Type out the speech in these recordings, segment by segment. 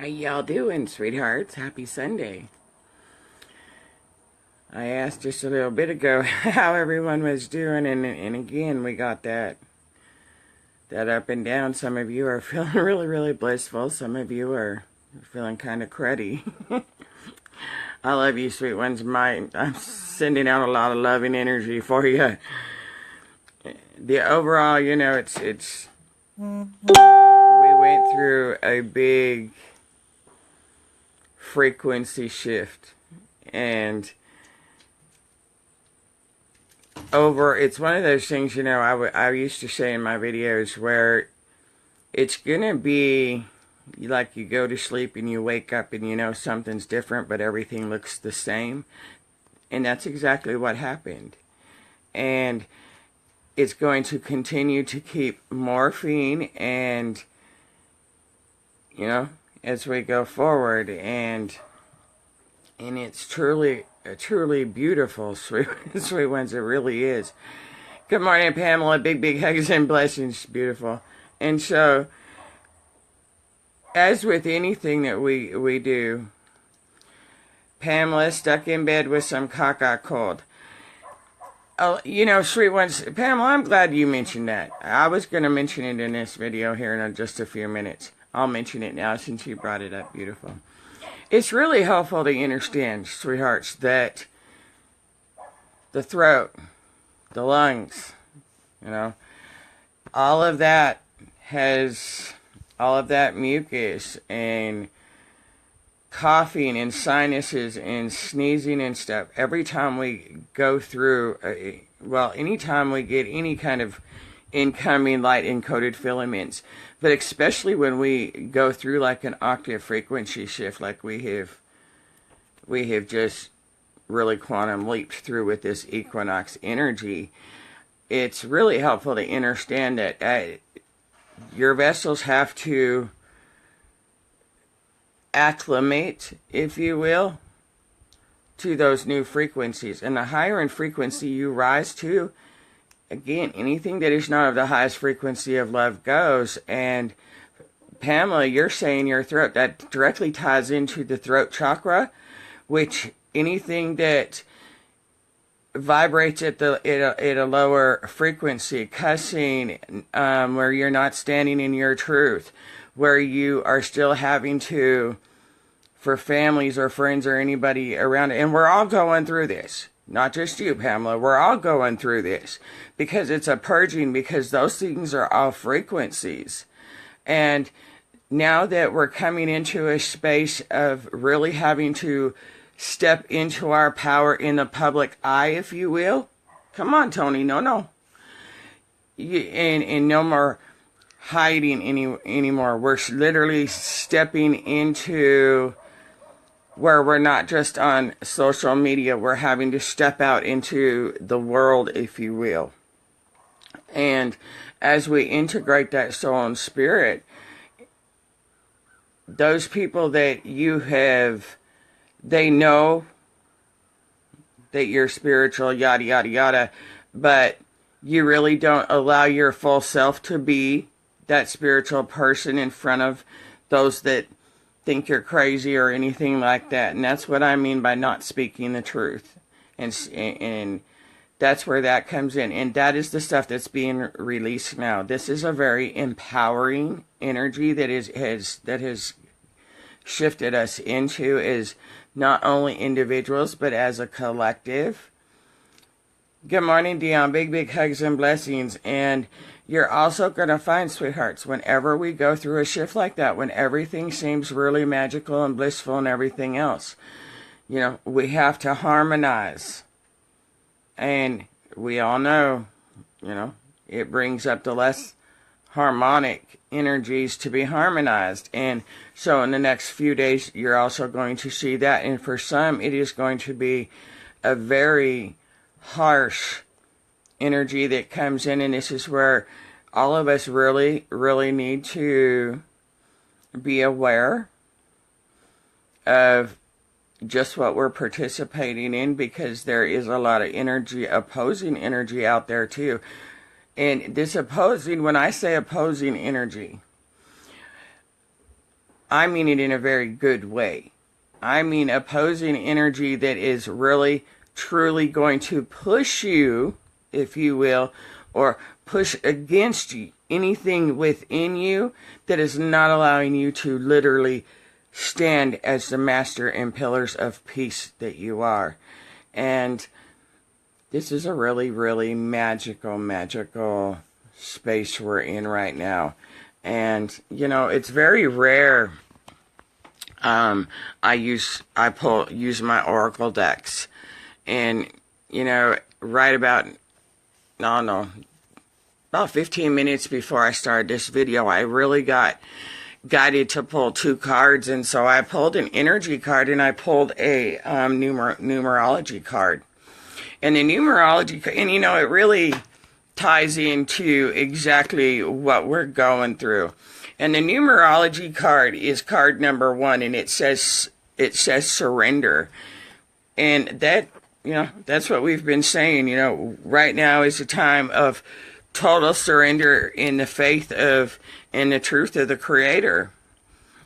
How y'all doing, sweethearts? Happy Sunday. I asked just a little bit ago how everyone was doing, and again, we got that up and down. Some of you are feeling really, really blissful. Some of you are feeling kind of cruddy. I love you, sweet ones. I'm sending out a lot of loving energy for you. The overall, it's we went through a big frequency shift, and it's one of those things, I used to say in my videos where it's gonna be like you go to sleep and you wake up and something's different, but everything looks the same. And that's exactly what happened. And it's going to continue to keep morphing, and as we go forward, and it's truly beautiful, sweet ones. It really is. Good morning, Pamela. Big hugs and blessings. Beautiful. And so, as with anything that we do, Pamela stuck in bed with some caca cold. Oh, sweet ones, Pamela, I'm glad you mentioned that. I was going to mention it in this video here in just a few minutes. I'll mention it now since you brought it up. Beautiful. It's really helpful to understand, sweethearts, that the throat, the lungs, all of that mucus and coughing and sinuses and sneezing and stuff. Every time we go through, anytime we get any kind of incoming light encoded filaments, but especially when we go through like an octave frequency shift, like we have just really quantum leaped through with this equinox energy, it's really helpful to understand that your vessels have to acclimate, if you will, to those new frequencies. And the higher in frequency you rise to, again, anything that is not of the highest frequency of love goes. And Pamela, you're saying your throat, that directly ties into the throat chakra, which anything that vibrates at a lower frequency, cussing, where you're not standing in your truth, where you are still having to, for families or friends or anybody around, and we're all going through this. Not just you, Pamela. We're all going through this because it's a purging, because those things are all frequencies. And now that we're coming into a space of really having to step into our power in the public eye, if you will. Come on, Tony. No. And no more hiding anymore. We're literally stepping into where we're not just on social media. We're having to step out into the world, if you will. And as we integrate that soul and spirit, those people that you have, they know that you're spiritual, yada, yada, yada, but you really don't allow your full self to be that spiritual person in front of those that think you're crazy or anything like that. And that's what I mean by not speaking the truth. And that's where that comes in. And that is the stuff that's being released now. This is a very empowering energy that has shifted us into, is not only individuals, but as a collective. Good morning, Dion. Big hugs and blessings. And you're also going to find, sweethearts, whenever we go through a shift like that, when everything seems really magical and blissful and everything else, we have to harmonize. And we all know, it brings up the less harmonic energies to be harmonized. And so in the next few days, you're also going to see that. And for some, it is going to be a very harsh energy that comes in. And this is where all of us really, really need to be aware of just what we're participating in, because there is a lot of energy, opposing energy out there too. And this opposing, when I say opposing energy, I mean it in a very good way. I mean opposing energy that is really, truly going to push you, if you will, or push against you, anything within you that is not allowing you to literally stand as the master and pillars of peace that you are. And this is a really, really magical space we're in right now. And, you know, it's very rare. I use my Oracle decks. And, you know, right about, about 15 minutes before I started this video, I really got guided to pull 2 cards. And so I pulled an energy card and I pulled a numerology card. And the numerology, and you know, it really ties into exactly what we're going through. And the numerology card is card number 1, and it says surrender. And that, you know, that's what we've been saying. You know, right now is a time of total surrender in the faith of and the truth of the Creator.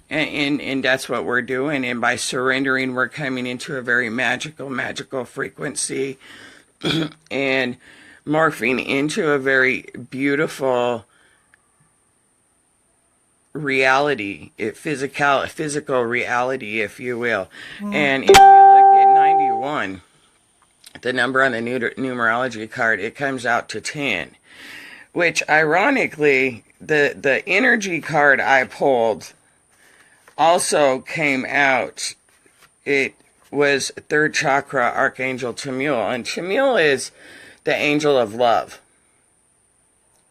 And that's what we're doing. And by surrendering, we're coming into a very magical frequency and morphing into a very beautiful reality, physical reality, if you will. And if you look at 91, the number on the numerology card, it comes out to 10, which ironically, the energy card I pulled also came out. It was 3rd chakra, Archangel Chamuel. And Chamuel is the angel of love.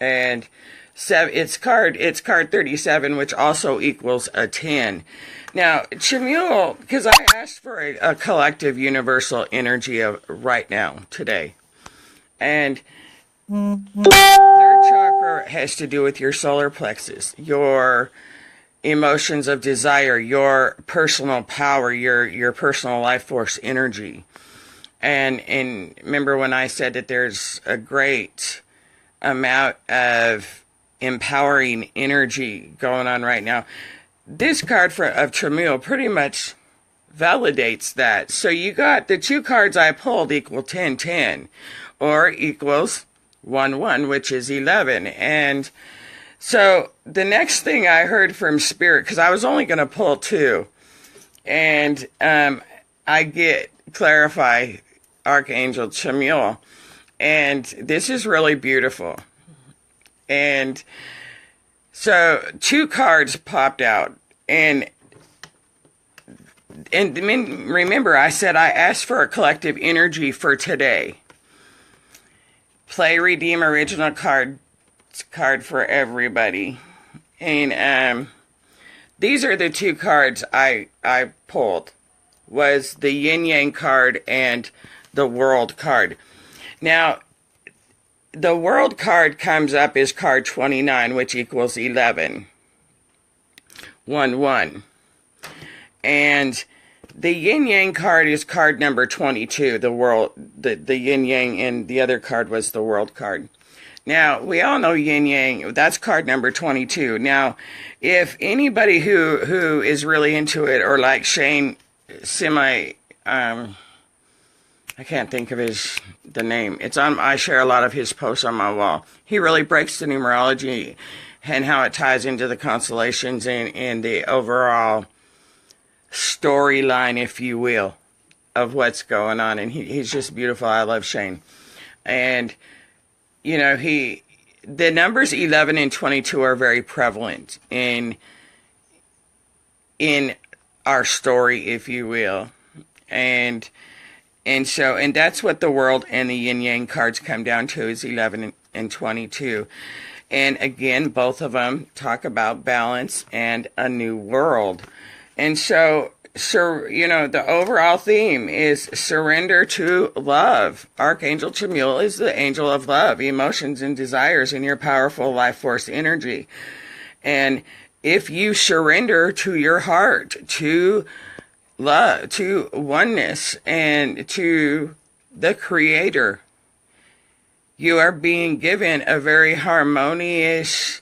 And it's card 37, which also equals a 10. Now, Chamuel, because I asked for a collective universal energy of right now, today. And 3rd chakra has to do with your solar plexus, your emotions of desire, your personal power, your personal life force energy. And remember when I said that there's a great amount of empowering energy going on right now. This card of Chamuel pretty much validates that. So you got the 2 cards I pulled equal 10, or equals 1, which is 11. And so the next thing I heard from Spirit, because I was only going to pull 2, and I clarify Archangel Chamuel, and this is really beautiful. And so 2 cards popped out, and remember I said I asked for a collective energy for today. Play, redeem original card for everybody. And these are the 2 cards I pulled, was the yin yang card and the world card. Now, the world card comes up as card 29, which equals 11. 1. And the yin yang card is card number 22, the yin yang, and the other card was the world card. Now, we all know yin yang, that's card number 22. Now, if anybody who is really into it, or like Shane I can't think of the name. I share a lot of his posts on my wall. He really breaks the numerology and how it ties into the constellations and the overall storyline, if you will, of what's going on. And he's just beautiful. I love Shane. And, you know, the numbers 11 and 22 are very prevalent in our story, if you will. And that's what the world and the yin yang cards come down to, is 11 and 22. And again, both of them talk about balance and a new world. And so, you know, the overall theme is surrender to love. Archangel Chamuel is the angel of love, emotions and desires, and your powerful life force energy. And if you surrender to your heart, to love, to oneness, and to the Creator, you are being given a very harmonious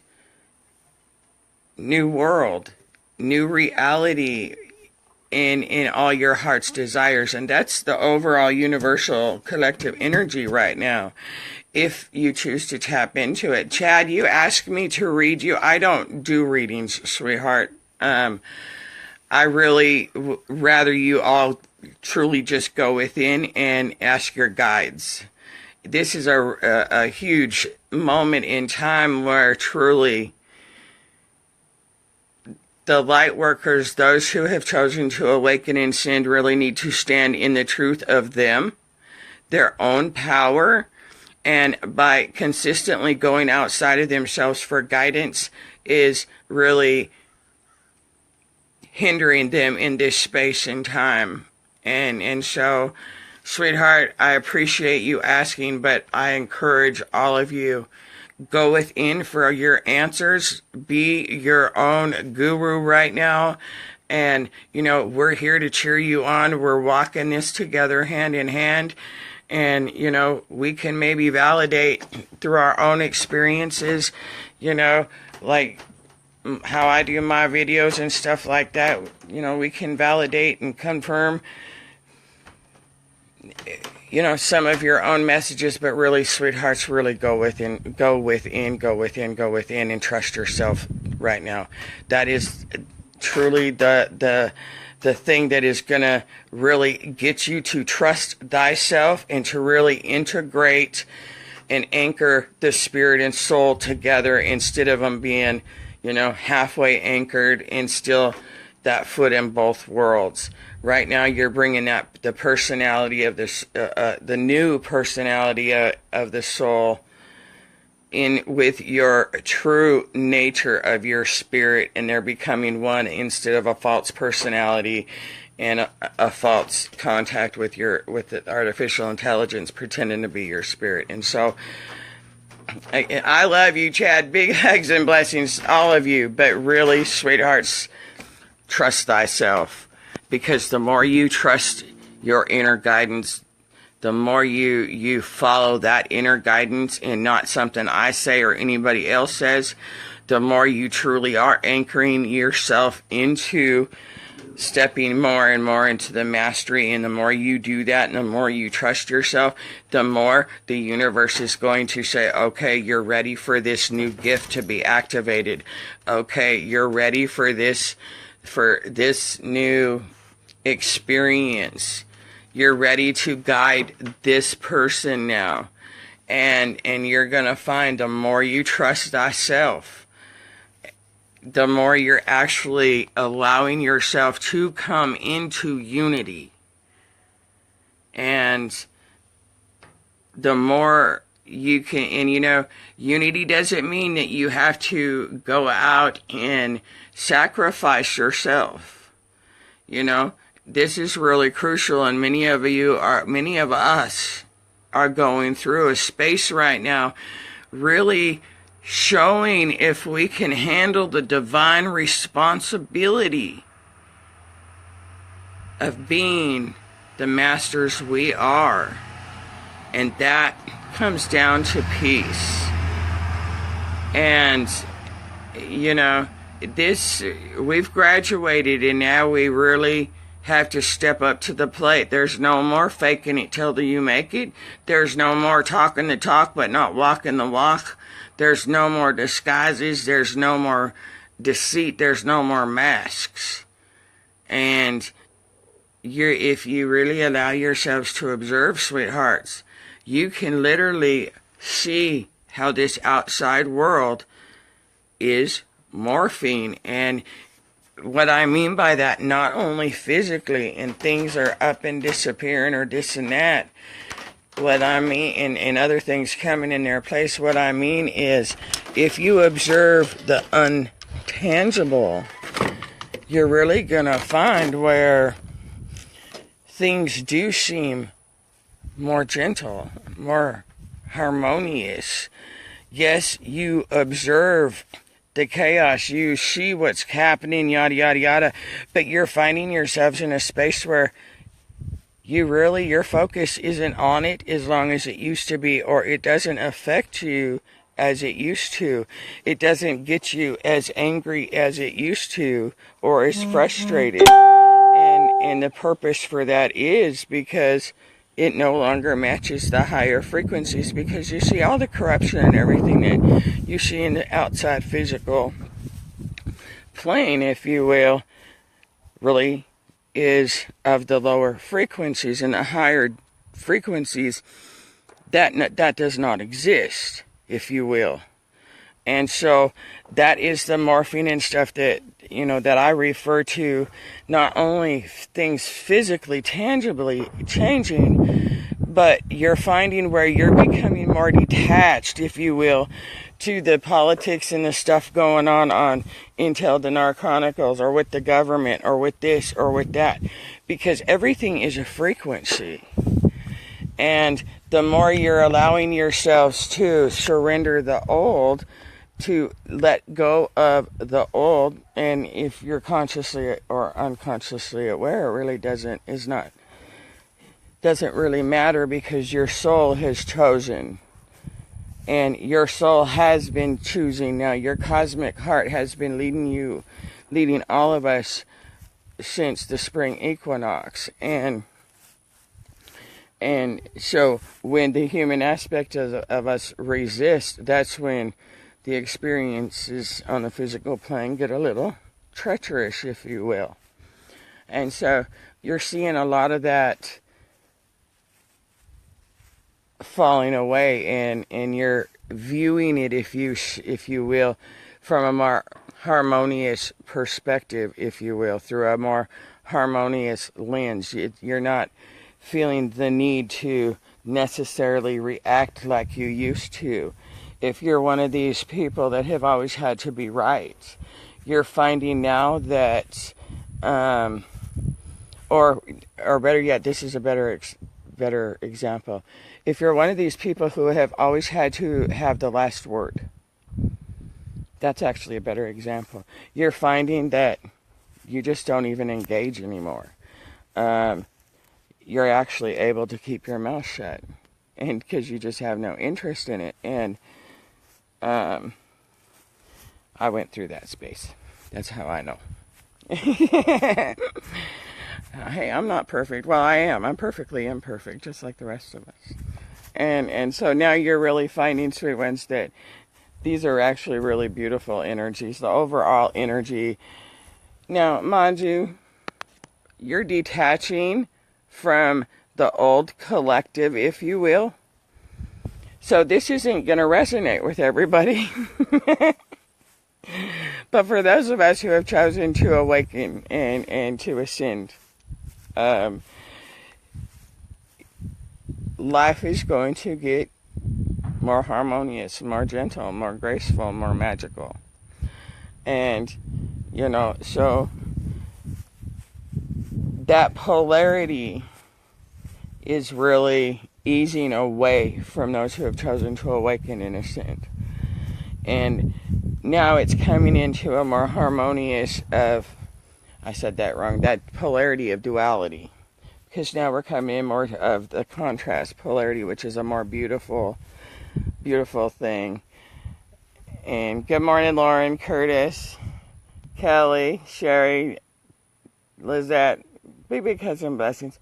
new world. new reality in all your heart's desires. And that's the overall universal collective energy right now, if you choose to tap into it. Chad, you asked me to read you. I don't do readings, sweetheart. I really rather you all truly just go within and ask your guides. This is a huge moment in time where truly the light workers, those who have chosen to awaken in sin, really need to stand in the truth of them, their own power, and by consistently going outside of themselves for guidance is really hindering them in this space and time. And so, sweetheart, I appreciate you asking, but I encourage all of you, go within for your answers. Be your own guru right now. And, you know, we're here to cheer you on. We're walking this together hand in hand. And, you know, we can maybe validate through our own experiences, you know, like how I do my videos and stuff like that. You know, we can validate and confirm, you know, some of your own messages, but really, sweethearts, really go within, and trust yourself right now. That is truly the thing that is going to really get you to trust thyself and to really integrate and anchor the spirit and soul together instead of them being, you know, halfway anchored and still that foot in both worlds. Right now, you're bringing up the personality of this, the new personality of the soul in with your true nature of your spirit, and they're becoming one instead of a false personality and a false contact with the artificial intelligence pretending to be your spirit. And so, I love you, Chad. Big hugs and blessings, all of you. But really, sweethearts, trust thyself. Because the more you trust your inner guidance, the more you follow that inner guidance and not something I say or anybody else says, the more you truly are anchoring yourself into stepping more and more into the mastery. And the more you do that and the more you trust yourself, the more the universe is going to say, okay, you're ready for this new gift to be activated. Okay, you're ready for this new experience. You're ready to guide this person now. And you're going to find the more you trust thyself, the more you're actually allowing yourself to come into unity. And the more you can, and you know, unity doesn't mean that you have to go out and sacrifice yourself. You know, this is really crucial, and many of us are going through a space right now, really showing if we can handle the divine responsibility of being the masters we are. And that comes down to peace. And, you know, we've graduated, and now we really have to step up to the plate. There's no more faking it till you make it. There's no more talking the talk but not walking the walk. There's no more disguises. There's no more deceit. There's no more masks. And if you really allow yourselves to observe, sweethearts, you can literally see how this outside world is morphing. And what I mean by that, not only physically and things are up and disappearing or this and that, what I mean, and other things coming in their place, what I mean is, if you observe the untangible, you're really going to find where things do seem more gentle, more harmonious. Yes, you observe the chaos, you see what's happening, yada, yada, yada, but you're finding yourselves in a space where your focus isn't on it as long as it used to be, or it doesn't affect you as it used to. It doesn't get you as angry as it used to, or as frustrated. And the purpose for that is because it no longer matches the higher frequencies, because you see all the corruption and everything that you see in the outside physical plane, if you will, really is of the lower frequencies. And the higher frequencies, that does not exist, if you will. And so that is the morphing and stuff that, that I refer to, not only things physically, tangibly changing, but you're finding where you're becoming more detached, if you will, to the politics and the stuff going on Intel, the Chronicles, or with the government, or with this, or with that. Because everything is a frequency. And the more you're allowing yourselves to surrender the old, to let go of the old, and if you're consciously or unconsciously aware, it really doesn't really matter, because your soul has chosen, and your soul has been choosing. Now your cosmic heart has been leading all of us since the spring equinox, and so when the human aspect of us resist, that's when the experiences on the physical plane get a little treacherous, if you will. And so you're seeing a lot of that falling away, and you're viewing it, if you will, from a more harmonious perspective, if you will, through a more harmonious lens. You're not feeling the need to necessarily react like you used to. If you're one of these people that have always had to be right, you're finding now that, or better yet, this is a better example. If you're one of these people who have always had to have the last word, that's actually a better example. You're finding that you just don't even engage anymore. You're actually able to keep your mouth shut, and because you just have no interest in it. And I went through that space. That's how I know. Hey, I'm not perfect. Well, I am. I'm perfectly imperfect, just like the rest of us. And so now you're really finding, sweet ones, that these are actually really beautiful energies. The overall energy. Now, mind you, you're detaching from the old collective, if you will. So this isn't going to resonate with everybody. But for those of us who have chosen to awaken and to ascend, life is going to get more harmonious, more gentle, more graceful, more magical. And, so that polarity is really easing away from those who have chosen to awaken and ascend. And now it's coming into a more harmonious I said that wrong, that polarity of duality. Because now we're coming in more of the contrast polarity, which is a more beautiful, beautiful thing. And good morning, Lauren, Curtis, Kelly, Sherry, Lizette, big cousin blessings.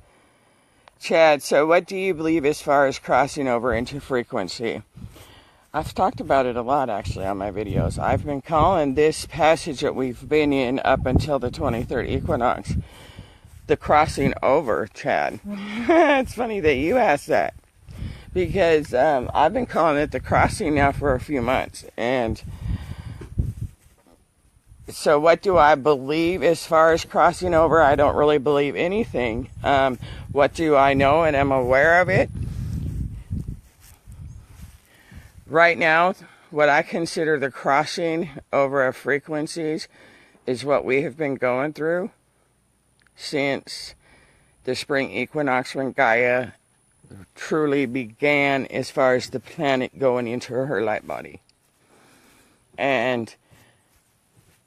Chad, so what do you believe as far as crossing over into frequency? I've talked about it a lot, actually, on my videos. I've been calling this passage that we've been in up until the 23rd equinox the crossing over, Chad. It's funny that you asked that, because I've been calling it the crossing now for a few months. And so what do I believe as far as crossing over? I don't really believe anything. What do I know and am aware of it? Right now, what I consider the crossing over of frequencies is what we have been going through since the spring equinox, when Gaia truly began as far as the planet going into her light body. And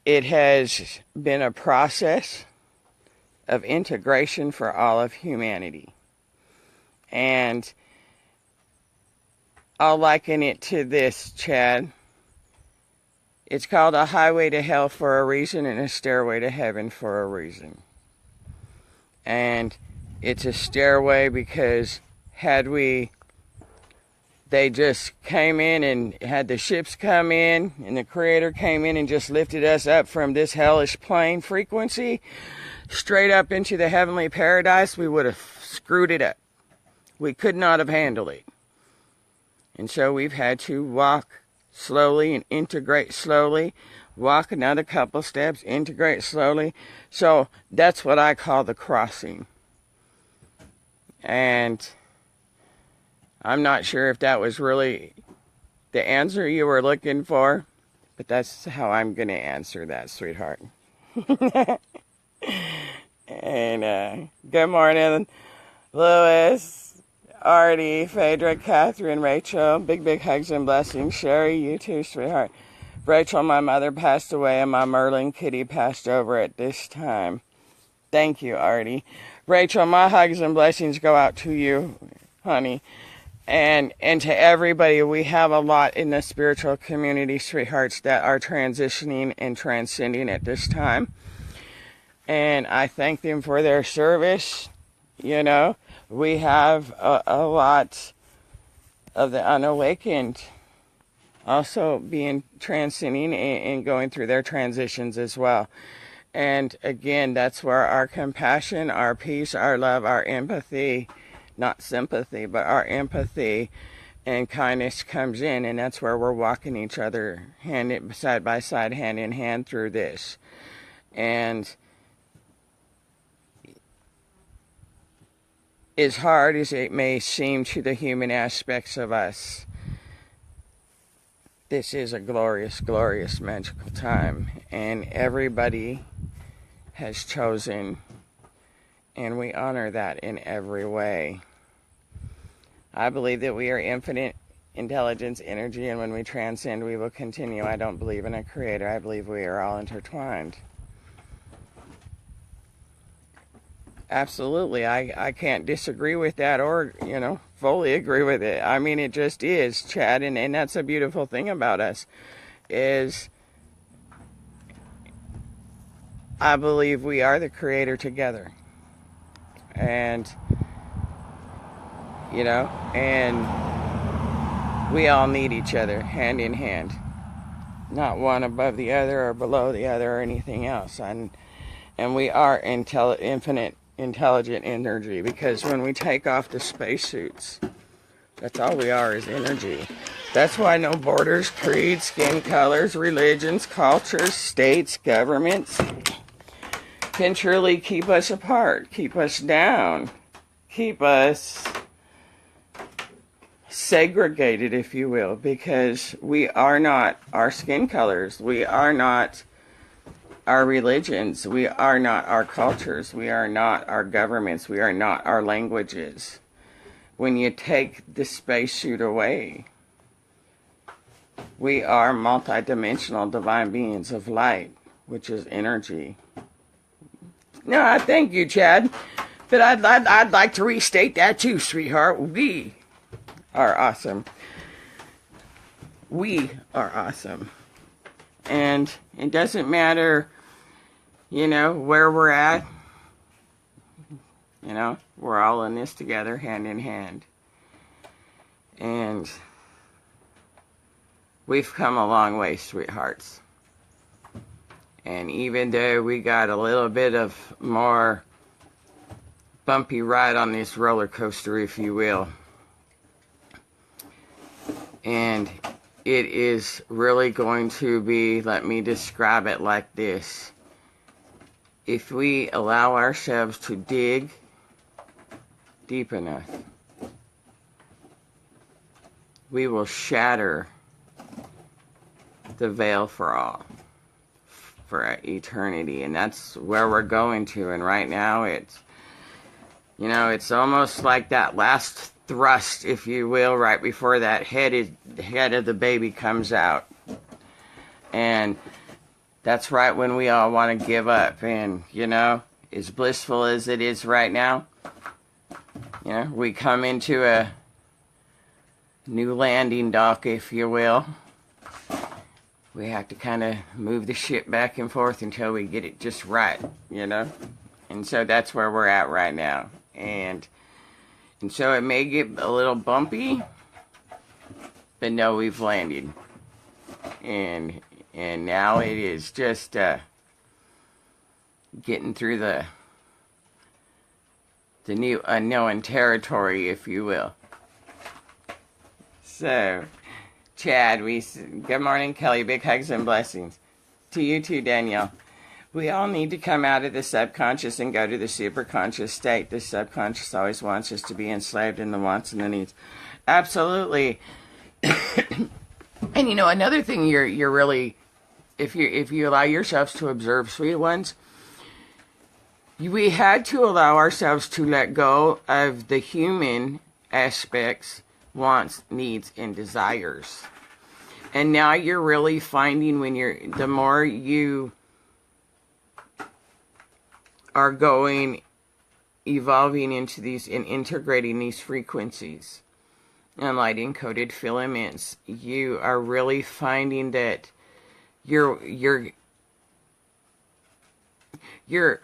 it has been a process of integration for all of humanity. And I'll liken it to this, Chad. It's called a highway to hell for a reason and a stairway to heaven for a reason. And it's a stairway because they just came in and had the ships come in and the Creator came in and just lifted us up from this hellish plane frequency straight up into the heavenly paradise, we would have screwed it up. We could not have handled it. And so we've had to walk slowly and integrate slowly, walk another couple steps, integrate slowly. So that's what I call the crossing. And I'm not sure if that was really the answer you were looking for, but that's how I'm going to answer that, sweetheart. And good morning, Louis, Artie, Phaedra, Catherine, Rachel. Big hugs and blessings. Sherry, you too, sweetheart. Rachel, my mother passed away and my Merlin kitty passed over at this time. Thank you, Artie. Rachel, my hugs and blessings go out to you, honey. And to everybody. We have a lot in the spiritual community, sweethearts, that are transitioning and transcending at this time. And I thank them for their service. You know, we have a lot of the unawakened also being transcending and going through their transitions as well. And again, that's where our compassion, our peace, our love, our empathy, not sympathy, but our empathy and kindness comes in. And that's where we're walking each other side by side, hand in hand through this. And as hard as it may seem to the human aspects of us, this is a glorious, glorious, magical time. And everybody has chosen, and we honor that in every way. I believe that we are infinite intelligence, energy, and when we transcend, we will continue. I don't believe in a creator. I believe we are all intertwined. Absolutely. I can't disagree with that or, fully agree with it. I mean, it just is, Chad, and that's a beautiful thing about us, is I believe we are the creator together. And, and we all need each other, hand in hand. Not one above the other or below the other or anything else. And we are infinite intelligent energy, because when we take off the spacesuits, that's all we are, is energy. That's why no borders, creeds, skin colors, religions, cultures, states, governments can truly keep us apart, keep us down, keep us segregated, if you will, because we are not our skin colors, we are not our religions, we are not our cultures, we are not our governments, we are not our languages. When you take the spacesuit away, we are multidimensional divine beings of light, which is energy. No, I thank you, Chad, but I'd like to restate that too, sweetheart. We are awesome. We are awesome. And it doesn't matter, where we're at. We're all in this together, hand in hand. And we've come a long way, sweethearts. And even though we got a little bit of more bumpy ride on this roller coaster, if you will, and it is really going to be, let me describe it like this. If we allow ourselves to dig deep enough, we will shatter the veil for all, for eternity. And that's where we're going to. And right now it's, it's almost like that last thrust, if you will, right before that head of the baby comes out. And that's right when we all want to give up. And, as blissful as it is right now, we come into new landing dock, if you will. We have to kind of move the ship back and forth until we get it just right, you know? And so that's where we're at right now. And so it may get a little bumpy, but no, we've landed. And now it is just getting through the new unknown territory, if you will. So, Chad, good morning, Kelly. Big hugs and blessings. To you too, Danielle. We all need to come out of the subconscious and go to the superconscious state. The subconscious always wants us to be enslaved in the wants and the needs. Absolutely. And you know, another thing you're really, if you allow yourselves to observe, sweet ones, we had to allow ourselves to let go of the human aspects, wants, needs, and desires. And now you're really finding the more you are evolving into these and integrating these frequencies and light encoded filaments, you are really finding that you're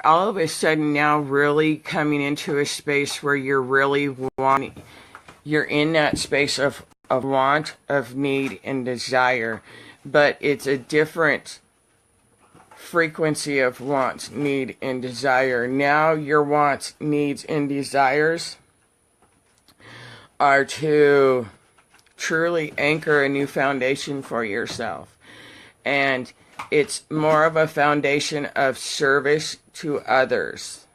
all of a sudden now really coming into a space where you're really you're in that space of want, of need, and desire, but it's a different frequency of wants, need, and desire. Now your wants, needs, and desires are to truly anchor a new foundation for yourself. And it's more of a foundation of service to others.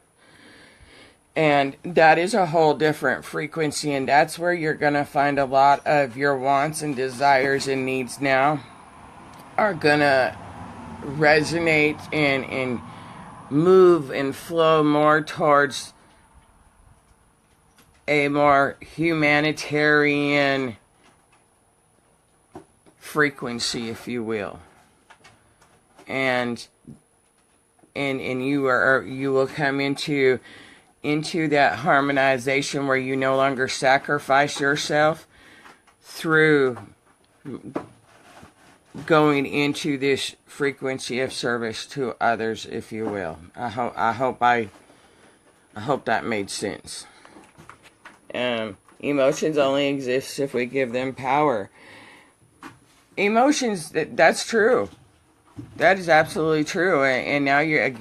And that is a whole different frequency, and that's where you're going to find a lot of your wants and desires and needs now are going to resonate and move and flow more towards a more humanitarian frequency, if you will. And you will come into that harmonization where you no longer sacrifice yourself through going into this frequency of service to others, if you will. I hope that made sense. Emotions only exist if we give them power. Emotions, that's true. That is absolutely true. And now you're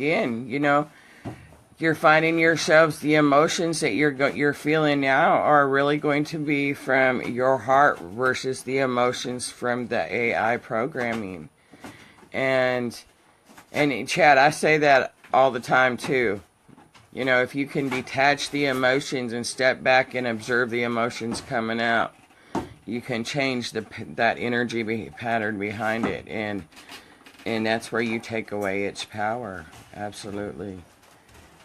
finding yourselves, the emotions that you're feeling now are really going to be from your heart versus the emotions from the AI programming. And Chad, I say that all the time too. You know, if you can detach the emotions and step back and observe the emotions coming out, you can change that energy pattern behind it, and that's where you take away its power. Absolutely.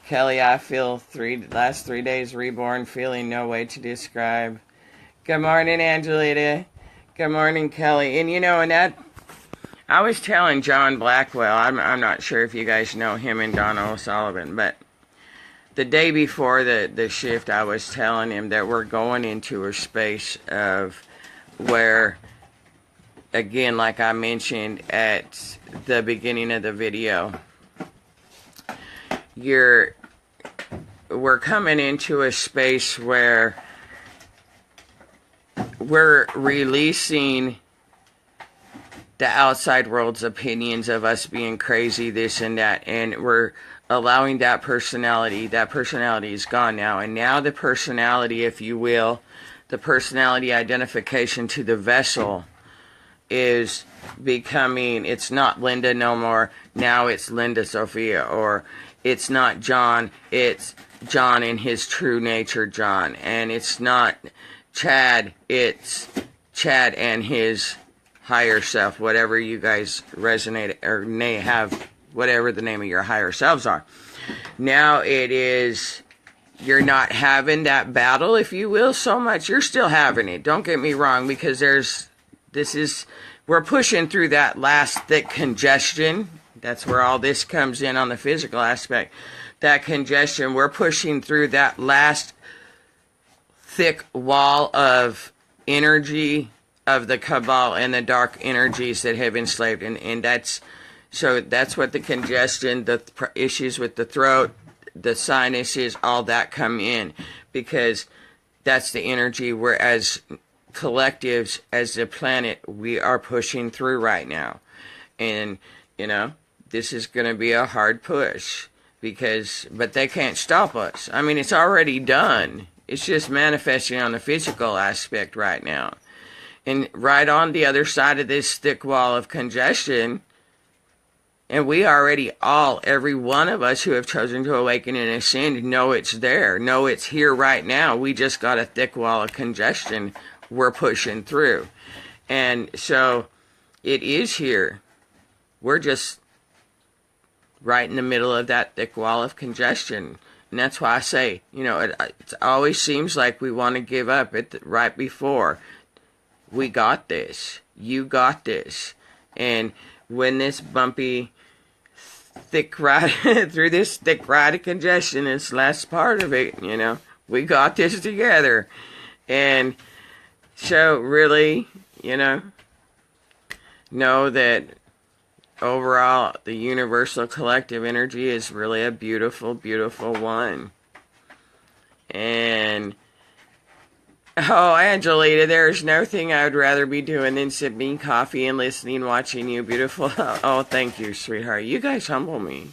Kelly, I feel last 3 days reborn, feeling no way to describe. Good morning, Angelita. Good morning, Kelly. And that I was telling John Blackwell, I'm not sure if you guys know him and Donna O'Sullivan, but the day before the shift, I was telling him that we're going into a space of where, again, like I mentioned at the beginning of the video, we're coming into a space where we're releasing the outside world's opinions of us being crazy, this and that, and we're allowing that personality is gone now, and now the personality, if you will, the personality identification to the vessel is becoming, it's not Linda no more, now it's Linda Sophia, or it's not John, it's John in his true nature, John, and it's not Chad, it's Chad and his higher self, whatever you guys resonate or may have, whatever the name of your higher selves are. Now it is, you're not having that battle, if you will, so much. You're still having it, don't get me wrong, because we're pushing through that last thick congestion. That's where all this comes in on the physical aspect. That congestion, we're pushing through that last thick wall of energy of the cabal and the dark energies that have enslaved. And that's what the congestion, the issues with the throat, the sinuses, all that come in, because that's the energy we're, as collectives, as the planet, we are pushing through right now. And, this is going to be a hard push, but they can't stop us. I mean, it's already done. It's just manifesting on the physical aspect right now. And right on the other side of this thick wall of congestion, and we already every one of us who have chosen to awaken and ascend, know it's there. Know it's here right now. We just got a thick wall of congestion we're pushing through. And so it is here. We're just right in the middle of that thick wall of congestion. And that's why I say, it always seems like we want to give up right before. We got this. You got this. And when this bumpy, thick ride, through this thick ride of congestion, this last part of it, we got this together. And so really, know that overall, the universal collective energy is really a beautiful, beautiful one. And, Angelita, there's no thing I would rather be doing than sipping coffee and listening, watching you, beautiful. Oh, thank you, sweetheart. You guys humble me.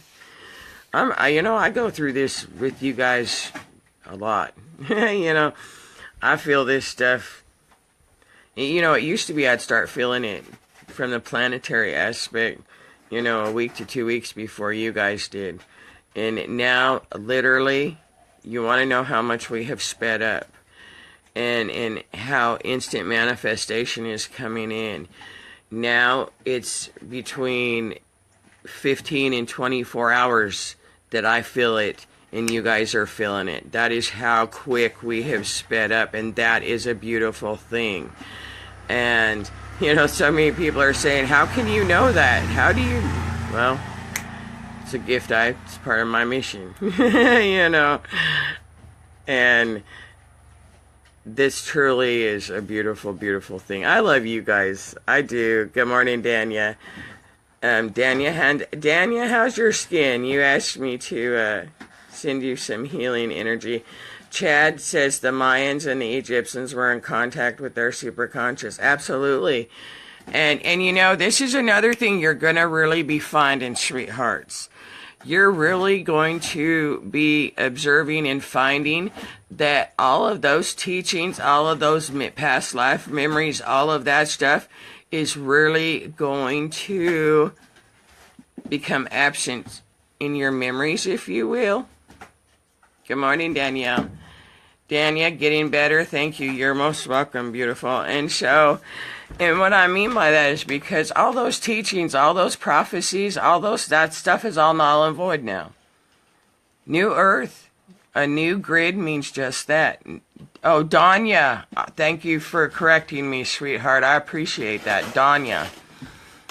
I go through this with you guys a lot. I feel this stuff. It used to be I'd start feeling it from the planetary aspect, a week to 2 weeks before you guys did. And now, literally, you want to know how much we have sped up and how instant manifestation is coming in. Now, it's between 15 and 24 hours that I feel it and you guys are feeling it. That is how quick we have sped up, and that is a beautiful thing. And so many people are saying, how can you know that? How do you? Well, it's a gift. It's part of my mission, And this truly is a beautiful, beautiful thing. I love you guys. I do. Good morning, Danya. Danya, how's your skin? You asked me to send you some healing energy. Chad says the Mayans and the Egyptians were in contact with their superconscious. Absolutely. And this is another thing you're going to really be finding, sweethearts. You're really going to be observing and finding that all of those teachings, all of those past life memories, all of that stuff is really going to become absent in your memories, if you will. Good morning, Danielle. Dania, getting better. Thank you. You're most welcome, beautiful. And what I mean by that is because all those teachings, all those prophecies, that stuff is all null and void now. New Earth, a new grid means just that. Oh, Danya, thank you for correcting me, sweetheart. I appreciate that. Danya.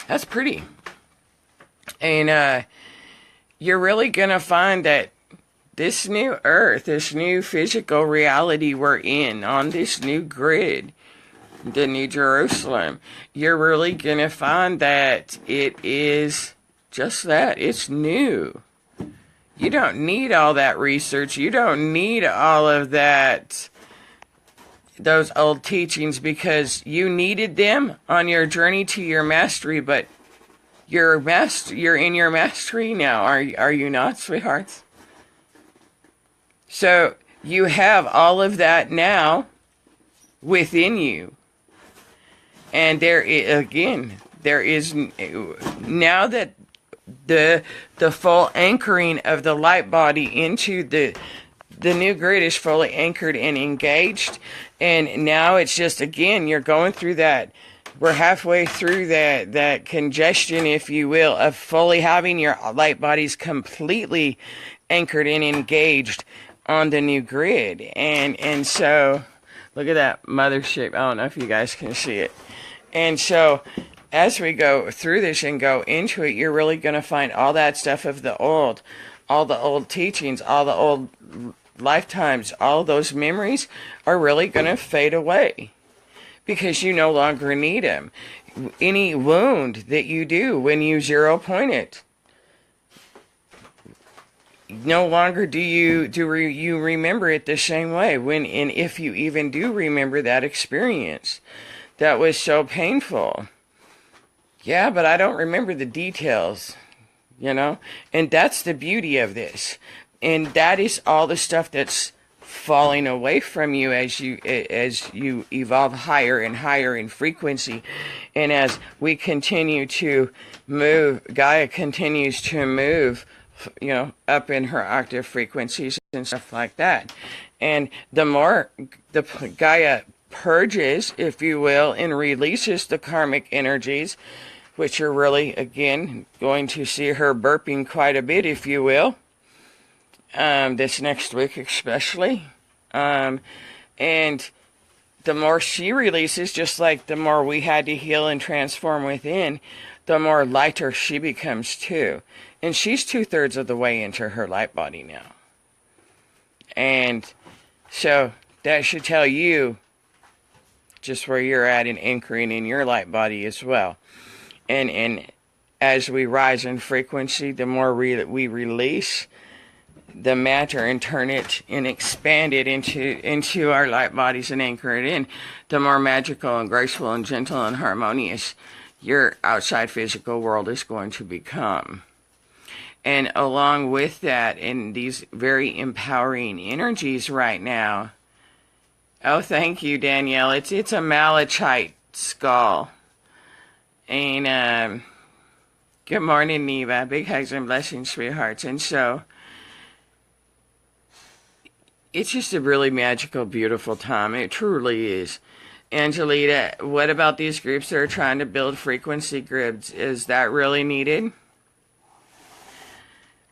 That's pretty. And you're really going to find that this new Earth, this new physical reality we're in, on this new grid, the New Jerusalem, you're really going to find that it is just that. It's new. You don't need all that research. You don't need all of that, those old teachings, because you needed them on your journey to your mastery, but you're in your mastery now. Are you not, sweethearts? So you have all of that now within you. And there is now that the full anchoring of the light body into the new grid is fully anchored and engaged. And now it's just, again, you're going through that. We're halfway through that congestion, if you will, of fully having your light bodies completely anchored and engaged on the new grid. And so, look at that mothership. I don't know if you guys can see it. And so, as we go through this and go into it, you're really going to find all that stuff of all the old teachings, all the old lifetimes, all those memories are really going to fade away. because you no longer need them. Any wound that you do when you 0 point it, no longer do you remember it the same way. When, and if you even do remember that experience that was so painful, yeah, but I don't remember the details, and that's the beauty of this. And that is all the stuff that's falling away from you as you evolve higher and higher in frequency. And as we continue to move, Gaia continues to move, up in her octave frequencies and stuff like that. And the more the Gaia purges, if you will, and releases the karmic energies, which are really, again, going to see her burping quite a bit, if you will, this next week especially. And the more she releases, just like the more we had to heal and transform within, the more lighter she becomes too. And she's 2/3 of the way into her light body now. And so that should tell you just where you're at in anchoring in your light body as well. And as we rise in frequency, the more we release the matter and turn it and expand it into our light bodies and anchor it in, the more magical and graceful and gentle and harmonious your outside physical world is going to become. And along with that, in these very empowering energies right now, oh, thank you, Danielle. It's a malachite skull. And good morning, Neva. Big hugs and blessings, sweethearts. And so it's just a really magical, beautiful time. It truly is. Angelita, what about these groups that are trying to build frequency grids? Is that really needed?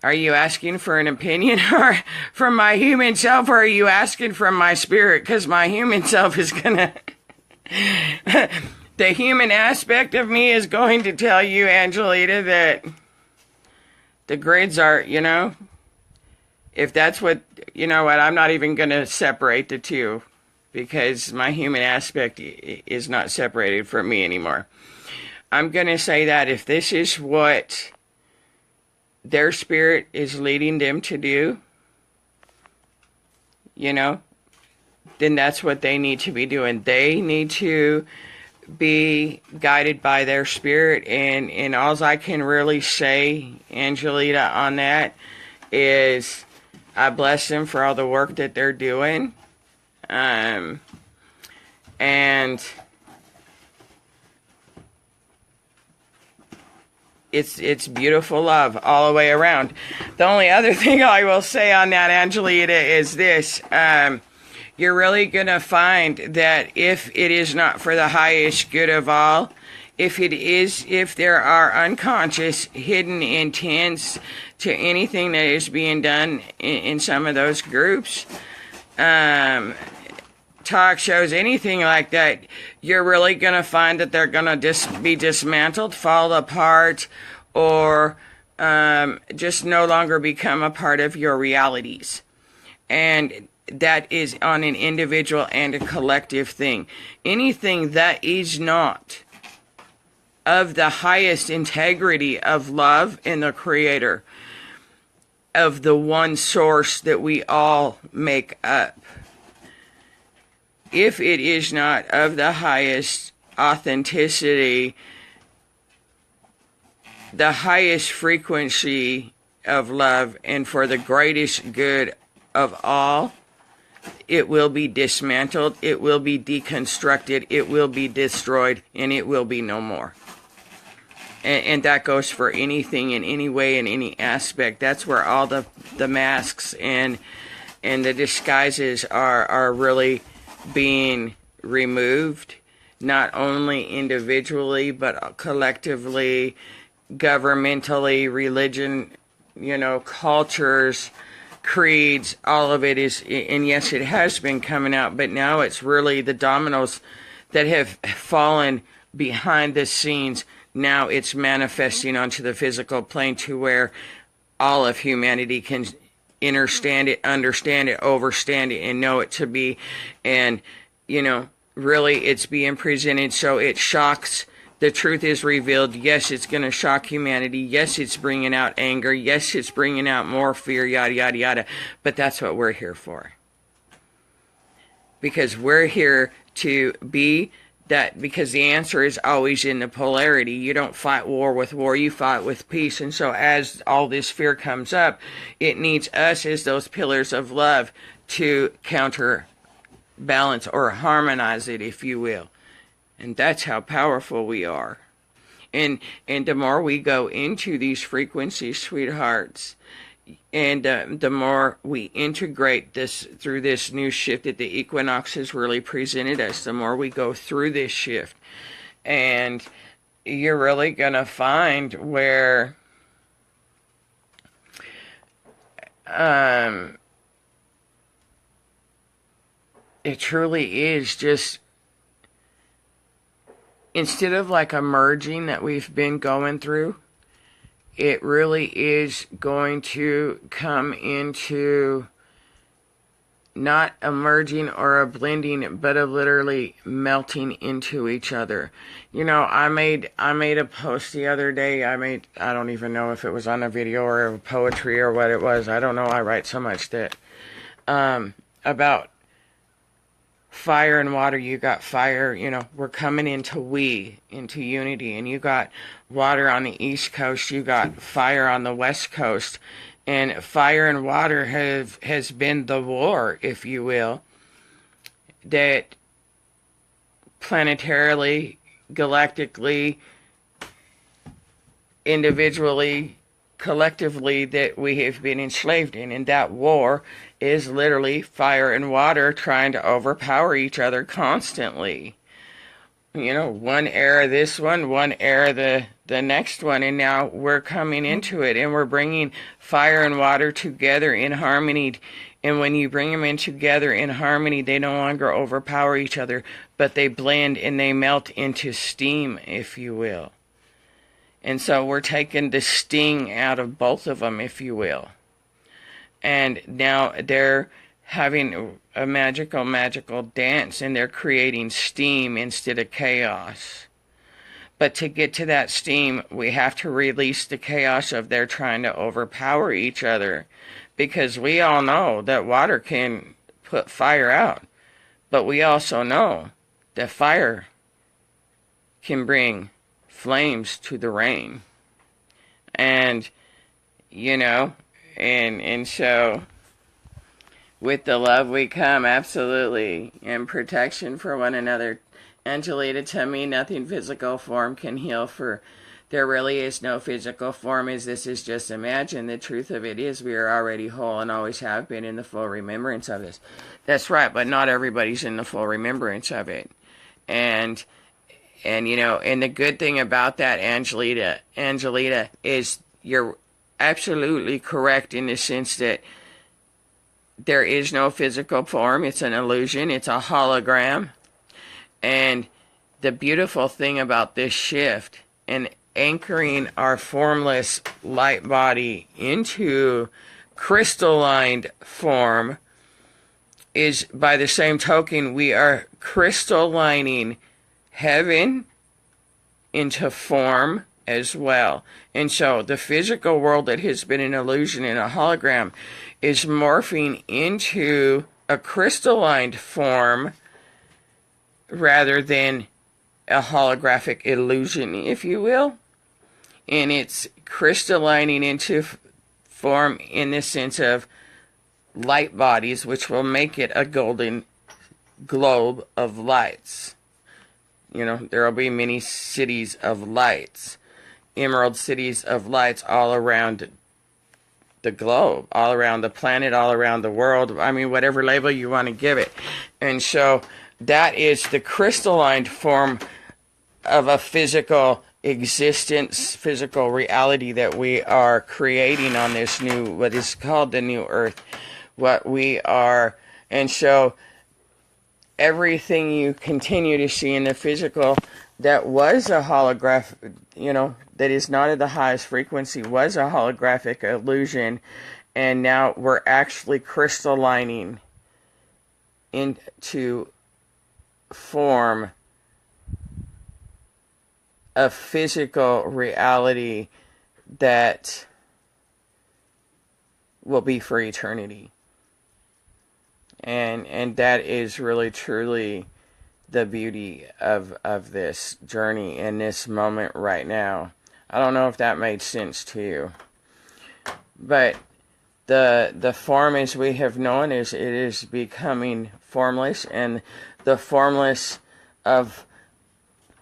Are you asking for an opinion or from my human self, or are you asking from my spirit? Because my human self is going to... The human aspect of me is going to tell you, Angelita, that the grids are, if that's what, I'm not even going to separate the two, because my human aspect is not separated from me anymore. I'm going to say that if this is what their spirit is leading them to do, then that's what they need to be doing. They need to be guided by their spirit, and all I can really say, Angelita, on that is I bless them for all the work that they're doing, and it's beautiful love all the way around. The only other thing I will say on that, Angelita, is this. You're really going to find that if it is not for the highest good of all, if there are unconscious, hidden intents to anything that is being done in some of those groups, talk shows, anything like that, you're really going to find that they're going to be dismantled, fall apart, or just no longer become a part of your realities. And that is on an individual and a collective thing. Anything that is not of the highest integrity of love in the Creator, of the one source that we all make up, if it is not of the highest authenticity, the highest frequency of love, and for the greatest good of all, it will be dismantled, it will be deconstructed, it will be destroyed, and it will be no more. And that goes for anything, in any way, in any aspect. That's where all the masks and the disguises are really being removed, not only individually, but collectively, governmentally, religion, cultures, creeds, all of it is, and yes, it has been coming out, but now it's really the dominoes that have fallen behind the scenes. Now it's manifesting onto the physical plane to where all of humanity can understand it, overstand it, and know it to be. And, really it's being presented so it shocks. The truth is revealed. Yes, it's going to shock humanity. Yes, it's bringing out anger. Yes, it's bringing out more fear, yada, yada, yada. But that's what we're here for. Because we're here to be that, because the answer is always in the polarity. You don't fight war with war, you fight with peace. And so as all this fear comes up, it needs us as those pillars of love to counterbalance or harmonize it, if you will. And that's how powerful we are. And the more we go into these frequencies, sweethearts, and the more we integrate this through this new shift that the equinox has really presented us, the more we go through this shift. And you're really going to find where it truly is just, instead of like a merging that we've been going through, it really is going to come into not a merging or a blending, but a literally melting into each other. You know, I made a post the other day. I don't even know if it was on a video or poetry or what it was. I don't know. I write so much that about fire and water. You got fire, you know, we're coming into unity, and you got water on the East Coast, you got fire on the West Coast, and fire and water has been the war, if you will, that planetarily, galactically, individually, collectively, that we have been enslaved in. And that war is literally fire and water trying to overpower each other constantly. You know, one era this one era the next one, and now we're coming into it, and we're bringing fire and water together in harmony. And when you bring them in together in harmony, they no longer overpower each other, but they blend and they melt into steam, if you will. And so we're taking the sting out of both of them, if you will. And now they're having a magical dance, and they're creating steam instead of chaos. But to get to that steam, we have to release the chaos of their trying to overpower each other. Because we all know that water can put fire out. But we also know that fire can bring flames to the rain. And, you know, and so with the love we come, absolutely, and protection for one another. Angelita, to me, nothing physical form can heal, for there really is no physical form, as this is just imagined. The truth of it is we are already whole and always have been in the full remembrance of this. That's right, but not everybody's in the full remembrance of it. And you know, and the good thing about that, Angelita, is you're absolutely correct in the sense that there is no physical form. It's an illusion. It's a hologram. And the beautiful thing about this shift and anchoring our formless light body into crystalline form is, by the same token, we are crystallining heaven into form as well. And so the physical world that has been an illusion and a hologram is morphing into a crystalline form rather than a holographic illusion, if you will. And it's crystallining into form in the sense of light bodies, which will make it a golden globe of lights. You know, there will be many cities of lights, emerald cities of lights all around the globe, all around the planet, all around the world. I mean, whatever label you want to give it. And so that is the crystalline form of a physical existence, physical reality that we are creating on this new, what is called the new earth, what we are. And so everything you continue to see in the physical that was a holograph, you know, that is not at the highest frequency, was a holographic illusion, and now we're actually crystallining into form of physical reality that will be for eternity. And that is really truly the beauty of this journey in this moment right now. I don't know if that made sense to you. But the form as we have known it is becoming formless, and the formless of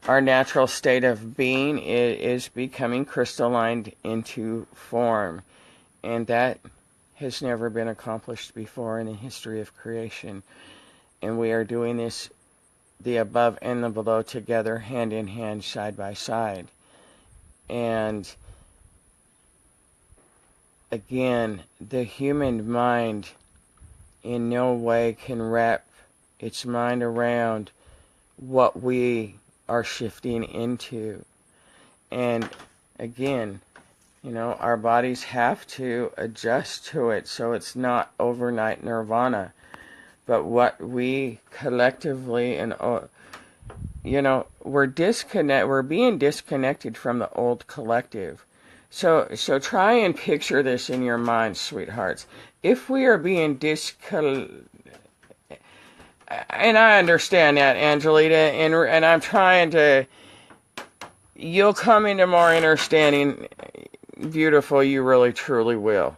our natural state of being is becoming crystallined into form. And that has never been accomplished before in the history of creation. And we are doing this, the above and the below, together, hand in hand, side by side. And again, the human mind in no way can wrap its mind around what we are shifting into. And again, our bodies have to adjust to it, so it's not overnight nirvana. But what we collectively, and we're being disconnected from the old collective. So try and picture this in your mind, sweethearts. If we are being and I understand that, Angelita, and I'm trying to, you'll come into more understanding. Beautiful, you really truly will.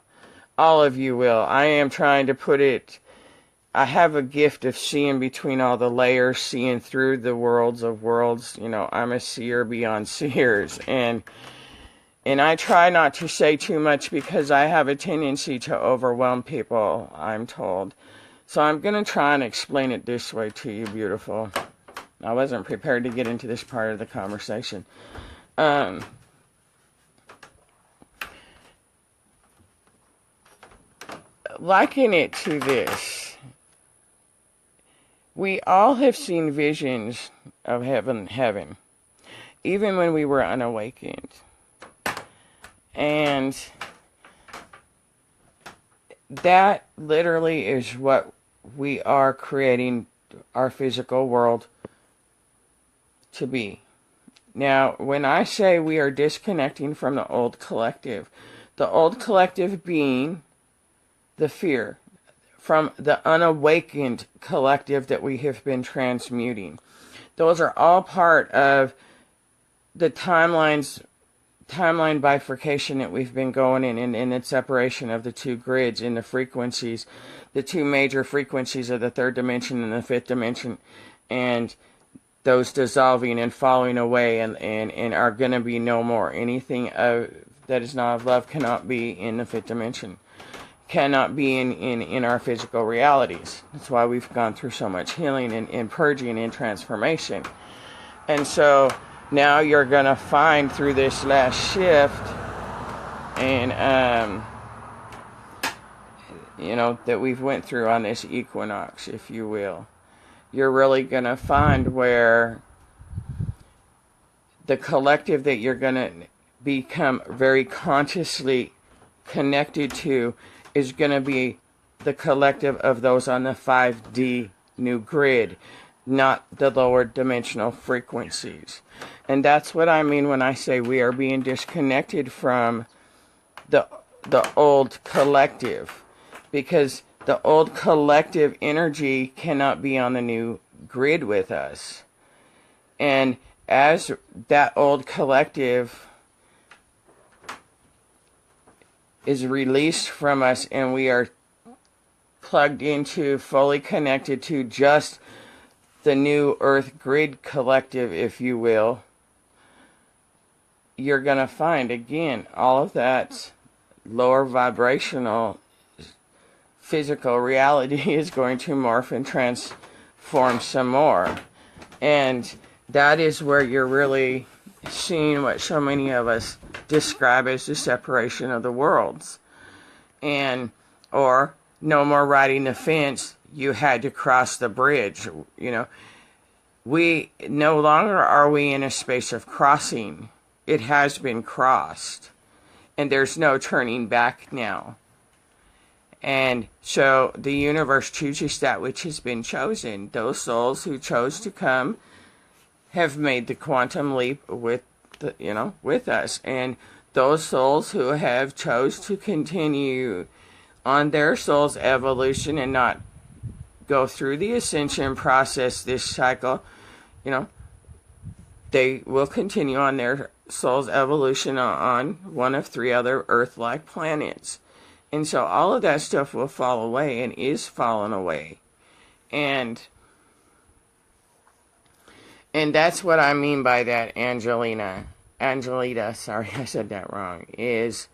All of you will. I am trying to put it, I have a gift of seeing between all the layers, seeing through the worlds of worlds. I'm a seer beyond seers. And I try not to say too much because I have a tendency to overwhelm people, I'm told. So I'm going to try and explain it this way to you, beautiful. I wasn't prepared to get into this part of the conversation. Liken it to this. We all have seen visions of heaven, even when we were unawakened. And that literally is what we are creating our physical world to be. Now, when I say we are disconnecting from the old collective being the fear from the unawakened collective that we have been transmuting. Those are all part of the timeline bifurcation that we've been going in the separation of the two grids in the frequencies, the two major frequencies of the third dimension and the fifth dimension, and those dissolving and falling away and are going to be no more. Anything that is not of love cannot be in the fifth dimension, cannot be in our physical realities. That's why we've gone through so much healing and purging and transformation. And so now you're going to find through this last shift and that we've went through on this equinox, if you will, you're really going to find where the collective that you're going to become very consciously connected to is going to be the collective of those on the 5D new grid, not the lower dimensional frequencies. And that's what I mean when I say we are being disconnected from the old collective, because the old collective energy cannot be on the new grid with us. And as that old collective is released from us and we are plugged into, fully connected to just the new earth grid collective, if you will, you're going to find, again, all of that lower vibrational physical reality is going to morph and transform some more. And that is where you're really seeing what so many of us describe as the separation of the worlds. Or no more riding the fence, you had to cross the bridge. We no longer are we in a space of crossing. It has been crossed. And there's no turning back now. And so the universe chooses that which has been chosen. Those souls who chose to come have made the quantum leap with with us. And those souls who have chose to continue on their soul's evolution and not go through the ascension process this cycle, they will continue on their soul's evolution on one of 3 other Earth-like planets. And so all of that stuff will fall away and is falling away. And that's what I mean by that, Angelita, sorry, I said that wrong, is,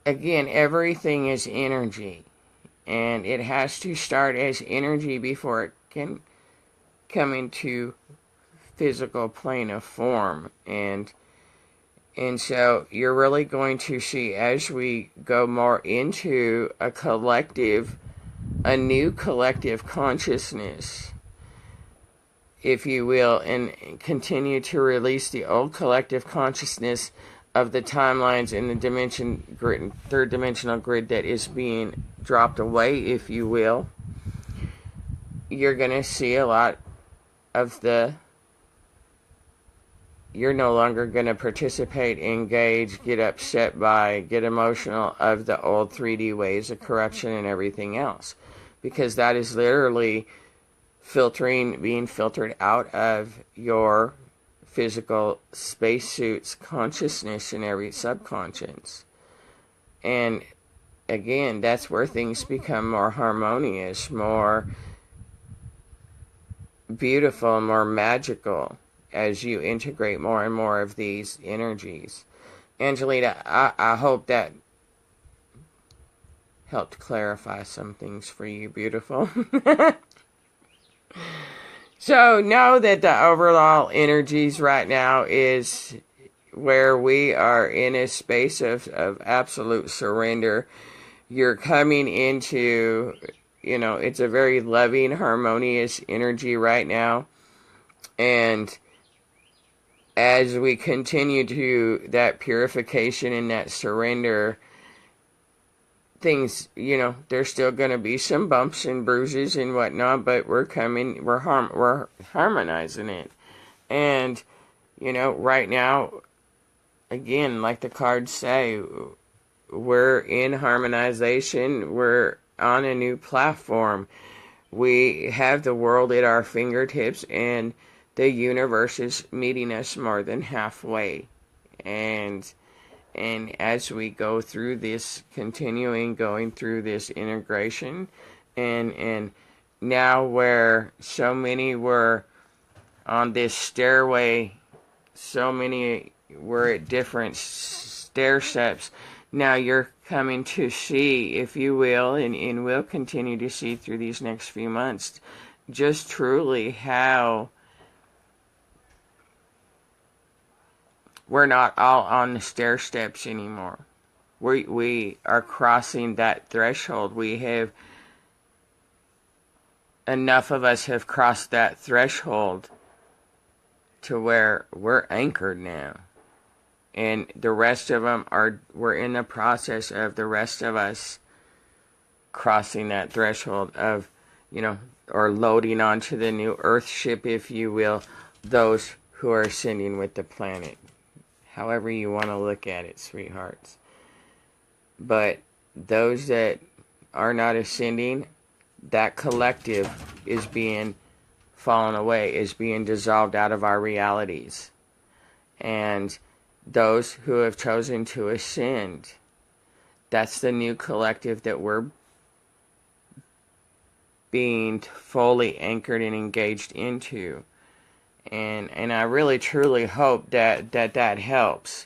again, everything is energy. And it has to start as energy before it can come into physical plane of form. And so you're really going to see, as we go more into a new collective consciousness, if you will, and continue to release the old collective consciousness of the timelines in the dimension grid, third dimensional grid that is being dropped away, if you will, you're going to see a lot of you're no longer going to participate, engage, get upset by, get emotional of the old 3D ways of corruption and everything else. Because that is literally being filtered out of your physical spacesuit's consciousness and every subconscious. And again, that's where things become more harmonious, more beautiful, more magical, as you integrate more and more of these energies. Angelita, I hope that helped clarify some things for you, beautiful. So know that the overall energies right now is where we are in a space of absolute surrender. You're coming into, it's a very loving, harmonious energy right now. And as we continue to that purification and that surrender, things, there's still going to be some bumps and bruises and whatnot, but we're harmonizing it. And, right now, again, like the cards say, we're in harmonization. We're on a new platform. We have the world at our fingertips, and the universe is meeting us more than halfway. And as we go through this, going through this integration, and now where so many were on this stairway, so many were at different stair steps, now you're coming to see, if you will, and will continue to see through these next few months, just truly how we're not all on the stair steps anymore. We are crossing that threshold. Enough of us have crossed that threshold to where we're anchored now. And the rest of them we're in the process of the rest of us crossing that threshold of, or loading onto the new Earth ship, if you will, those who are ascending with the planet. However you want to look at it, sweethearts. But those that are not ascending, that collective is being fallen away, is being dissolved out of our realities. And those who have chosen to ascend, that's the new collective that we're being fully anchored and engaged into. And I really truly hope that helps,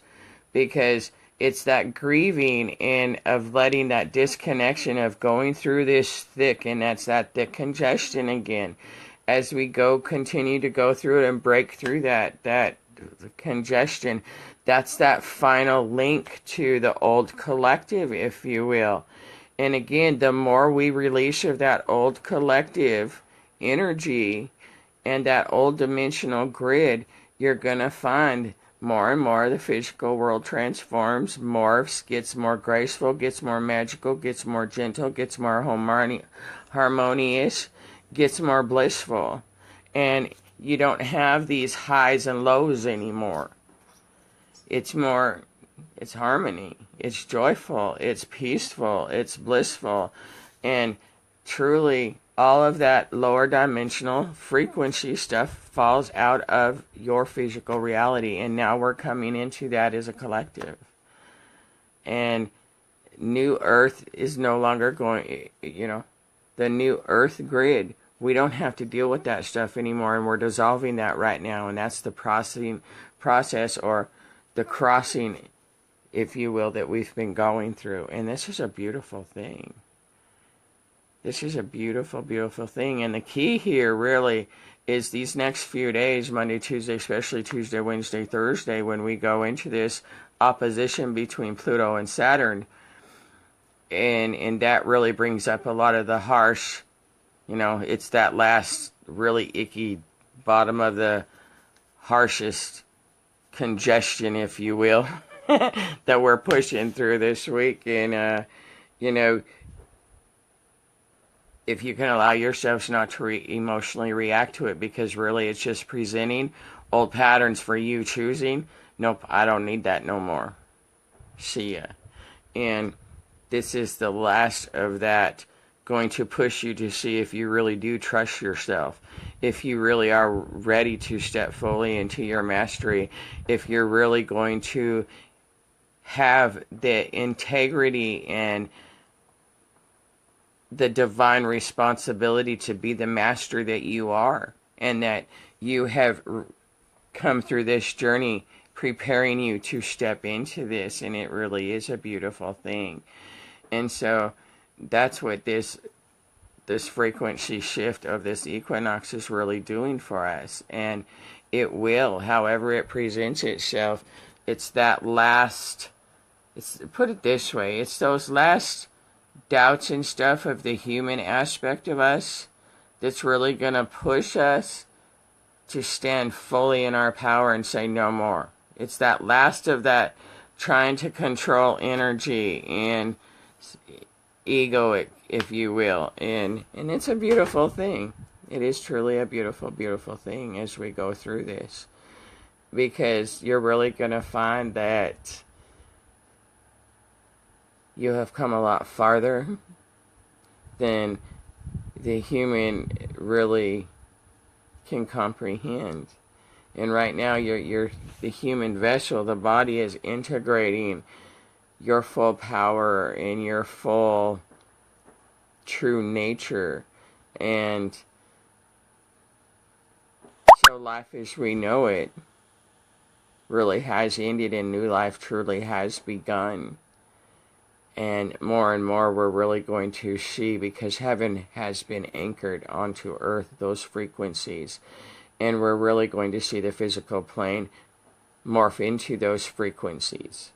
because it's that grieving and of letting that disconnection of going through this thick, and that's that thick congestion again. As we continue to go through it and break through that congestion, that's that final link to the old collective, if you will. And again, the more we release of that old collective energy and that old dimensional grid, you're going to find more and more the physical world transforms, morphs, gets more graceful, gets more magical, gets more gentle, gets more harmonious, gets more blissful. And you don't have these highs and lows anymore. It's more, it's harmony, it's joyful, it's peaceful, it's blissful. And truly, all of that lower dimensional frequency stuff falls out of your physical reality. And now we're coming into that as a collective. And New Earth is no longer going, the New Earth grid. We don't have to deal with that stuff anymore, and we're dissolving that right now. And that's the process, or the crossing, if you will, that we've been going through. And this is a beautiful thing. This is a beautiful, beautiful thing. And the key here really is these next few days, Monday, Tuesday, especially Tuesday, Wednesday, Thursday, when we go into this opposition between Pluto and Saturn. And that really brings up a lot of the harsh, it's that last really icky bottom of the harshest congestion, if you will, that we're pushing through this week. And, if you can allow yourselves not to emotionally react to it, because really it's just presenting old patterns for you choosing, nope, I don't need that no more. See ya. And this is the last of that, going to push you to see if you really do trust yourself, if you really are ready to step fully into your mastery, if you're really going to have the integrity and the divine responsibility to be the master that you are, and that you have come through this journey preparing you to step into this. And it really is a beautiful thing. And so that's what this frequency shift of this equinox is really doing for us. And it will, however it presents itself, it's that last, put it this way, it's those last doubts and stuff of the human aspect of us that's really going to push us to stand fully in our power and say no more. It's that last of that trying to control energy and egoic, if you will. And it's a beautiful thing. It is truly a beautiful, beautiful thing as we go through this. Because you're really going to find that you have come a lot farther than the human really can comprehend. And right now, you're the human vessel, the body is integrating your full power and your full true nature. And so life as we know it really has ended, and new life truly has begun. And more we're really going to see, because heaven has been anchored onto earth, those frequencies. And we're really going to see the physical plane morph into those frequencies.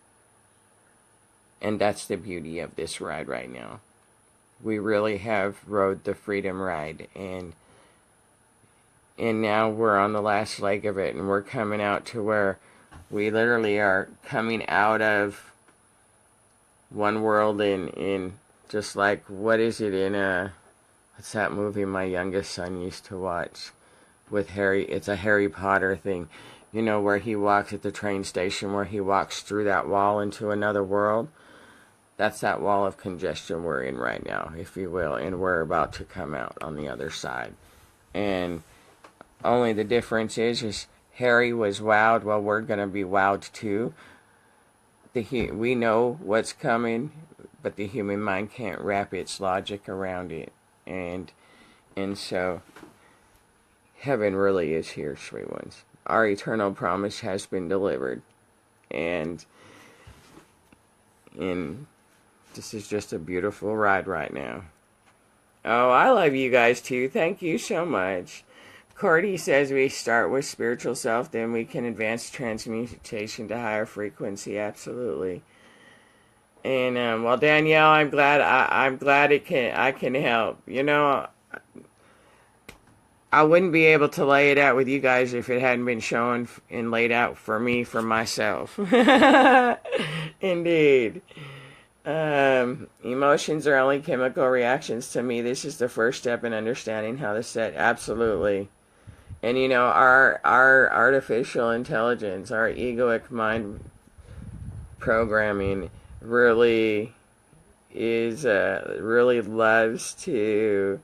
And that's the beauty of this ride right now. We really have rode the freedom ride. And now we're on the last leg of it. And we're coming out to where we literally are coming out of one world in just like, what is it in what's that movie my youngest son used to watch with Harry? It's a Harry Potter thing, where he walks at the train station, where he walks through that wall into another world. That's that wall of congestion we're in right now, if you will, and we're about to come out on the other side. And only the difference is Harry was wowed, well, we're going to be wowed too. We know what's coming, but the human mind can't wrap its logic around it. And so heaven really is here, sweet ones. Our eternal promise has been delivered. And this is just a beautiful ride right now. Oh, I love you guys too. Thank you so much. Cordy says we start with spiritual self, then we can advance transmutation to higher frequency. Absolutely. And well, Danielle, I'm glad I can help. I wouldn't be able to lay it out with you guys if it hadn't been shown and laid out for me, for myself. Indeed. Emotions are only chemical reactions to me. This is the first step in understanding how to set. Absolutely. And you know, our artificial intelligence, our egoic mind programming really is really loves to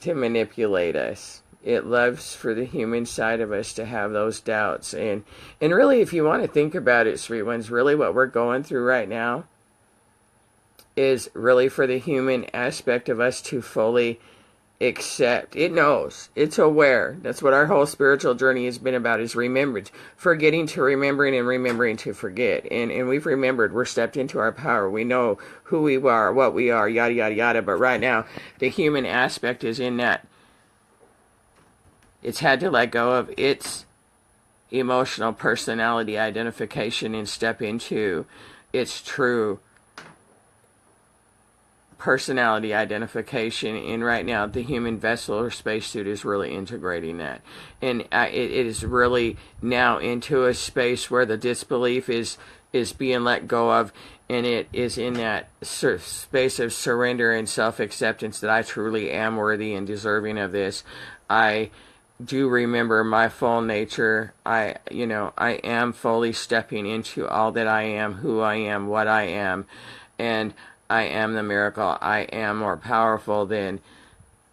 manipulate us. It loves for the human side of us to have those doubts. And really, if you want to think about it, sweet ones, really what we're going through right now is really for the human aspect of us to fully accept. It knows. It's aware. That's what our whole spiritual journey has been about, is remembrance. Forgetting to remembering and remembering to forget. And we've remembered. We're stepped into our power. We know who we are, what we are, yada, yada, yada. But right now, the human aspect is in that. It's had to let go of its emotional personality identification and step into its true personality identification. And right now the human vessel or spacesuit is really integrating that, and it is really now into a space where the disbelief is being let go of, and it is in that space of surrender and self-acceptance that I truly am worthy and deserving of this. I do remember my full nature. I am fully stepping into all that I am, who I am, what I am, and I am the miracle. I am more powerful than,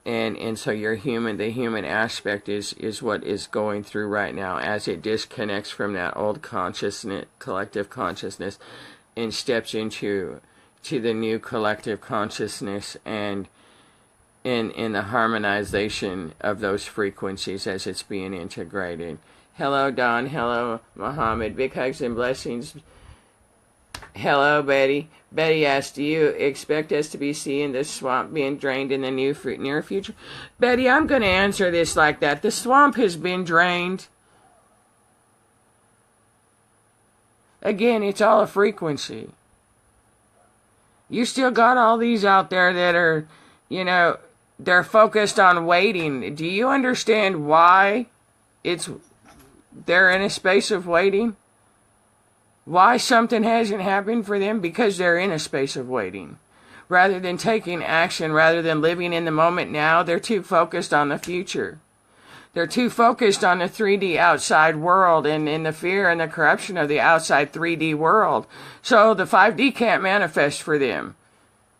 and so the human aspect is what is going through right now as it disconnects from that old consciousness, collective consciousness, and steps into the new collective consciousness, and in the harmonization of those frequencies as it's being integrated. Hello, Don. Hello, Muhammad. Big hugs and blessings. Hello, Betty. Betty asked, do you expect us to be seeing the swamp being drained in the near future? Betty, I'm going to answer this like that. The swamp has been drained. Again, it's all a frequency. You still got all these out there that are, they're focused on waiting. Do you understand why they're in a space of waiting? Why something hasn't happened for them? Because they're in a space of waiting. Rather than taking action, rather than living in the moment now, they're too focused on the future. They're too focused on the 3D outside world and in the fear and the corruption of the outside 3D world. So the 5D can't manifest for them.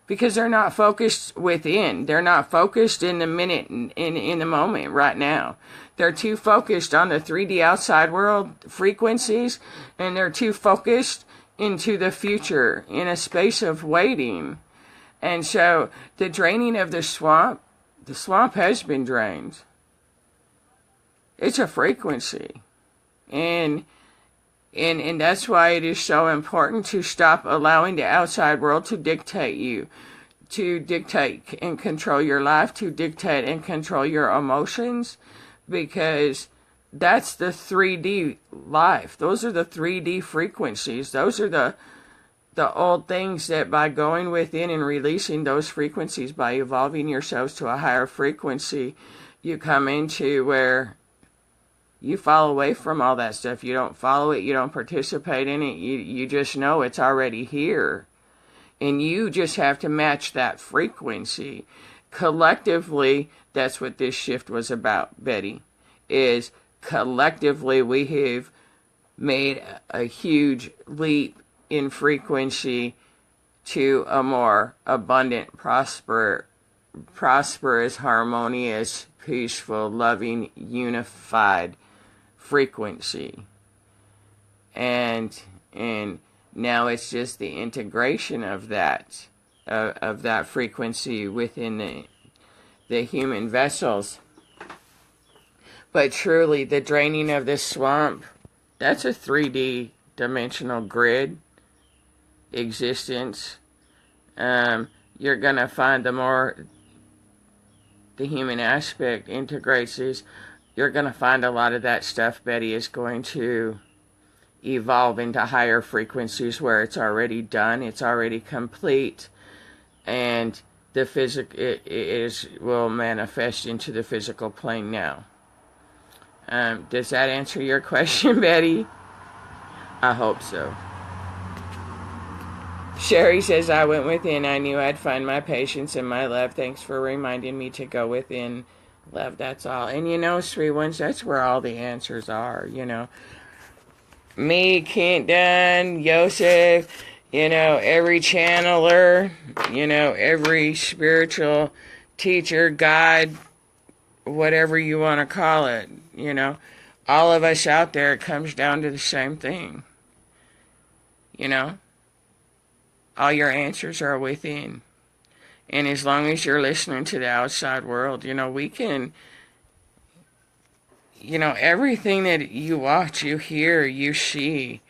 Because they're not focused within. They're not focused in the minute, in the moment right now. They're too focused on the 3D outside world frequencies, and they're too focused into the future in a space of waiting. And so the draining of the swamp has been drained. It's a frequency. And that's why it is so important to stop allowing the outside world to dictate you, to dictate and control your life, to dictate and control your emotions, because that's the 3D life. Those are the 3D frequencies. Those are the old things that by going within and releasing those frequencies, by evolving yourselves to a higher frequency, you come into where you fall away from all that stuff. You don't follow it. You don't participate in it. You just know it's already here. And you just have to match that frequency. Collectively, that's what this shift was about, Betty, is collectively we have made a huge leap in frequency to a more abundant, prosperous, harmonious, peaceful, loving, unified frequency. And now it's just the integration of that frequency within the human vessels. But truly, the draining of this swamp, that's a 3D dimensional grid existence. You're going to find the more the human aspect integrates this, you're going to find a lot of that stuff, Betty, is going to evolve into higher frequencies where it's already done, it's already complete, and the physical will manifest into the physical plane now. Does that answer your question, Betty? I hope so. Sherry says, I went within. I knew I'd find my patience and my love. Thanks for reminding me to go within. Love, that's all. And you know, sweet ones, that's where all the answers are, you know. Me, Kent Dunn, Yosef, you know, every channeler, you know, every spiritual teacher, guide, whatever you want to call it, you know. All of us out there, it comes down to the same thing, you know. All your answers are within. And as long as you're listening to the outside world, you know, we can, you know, everything that you watch, you hear, you see,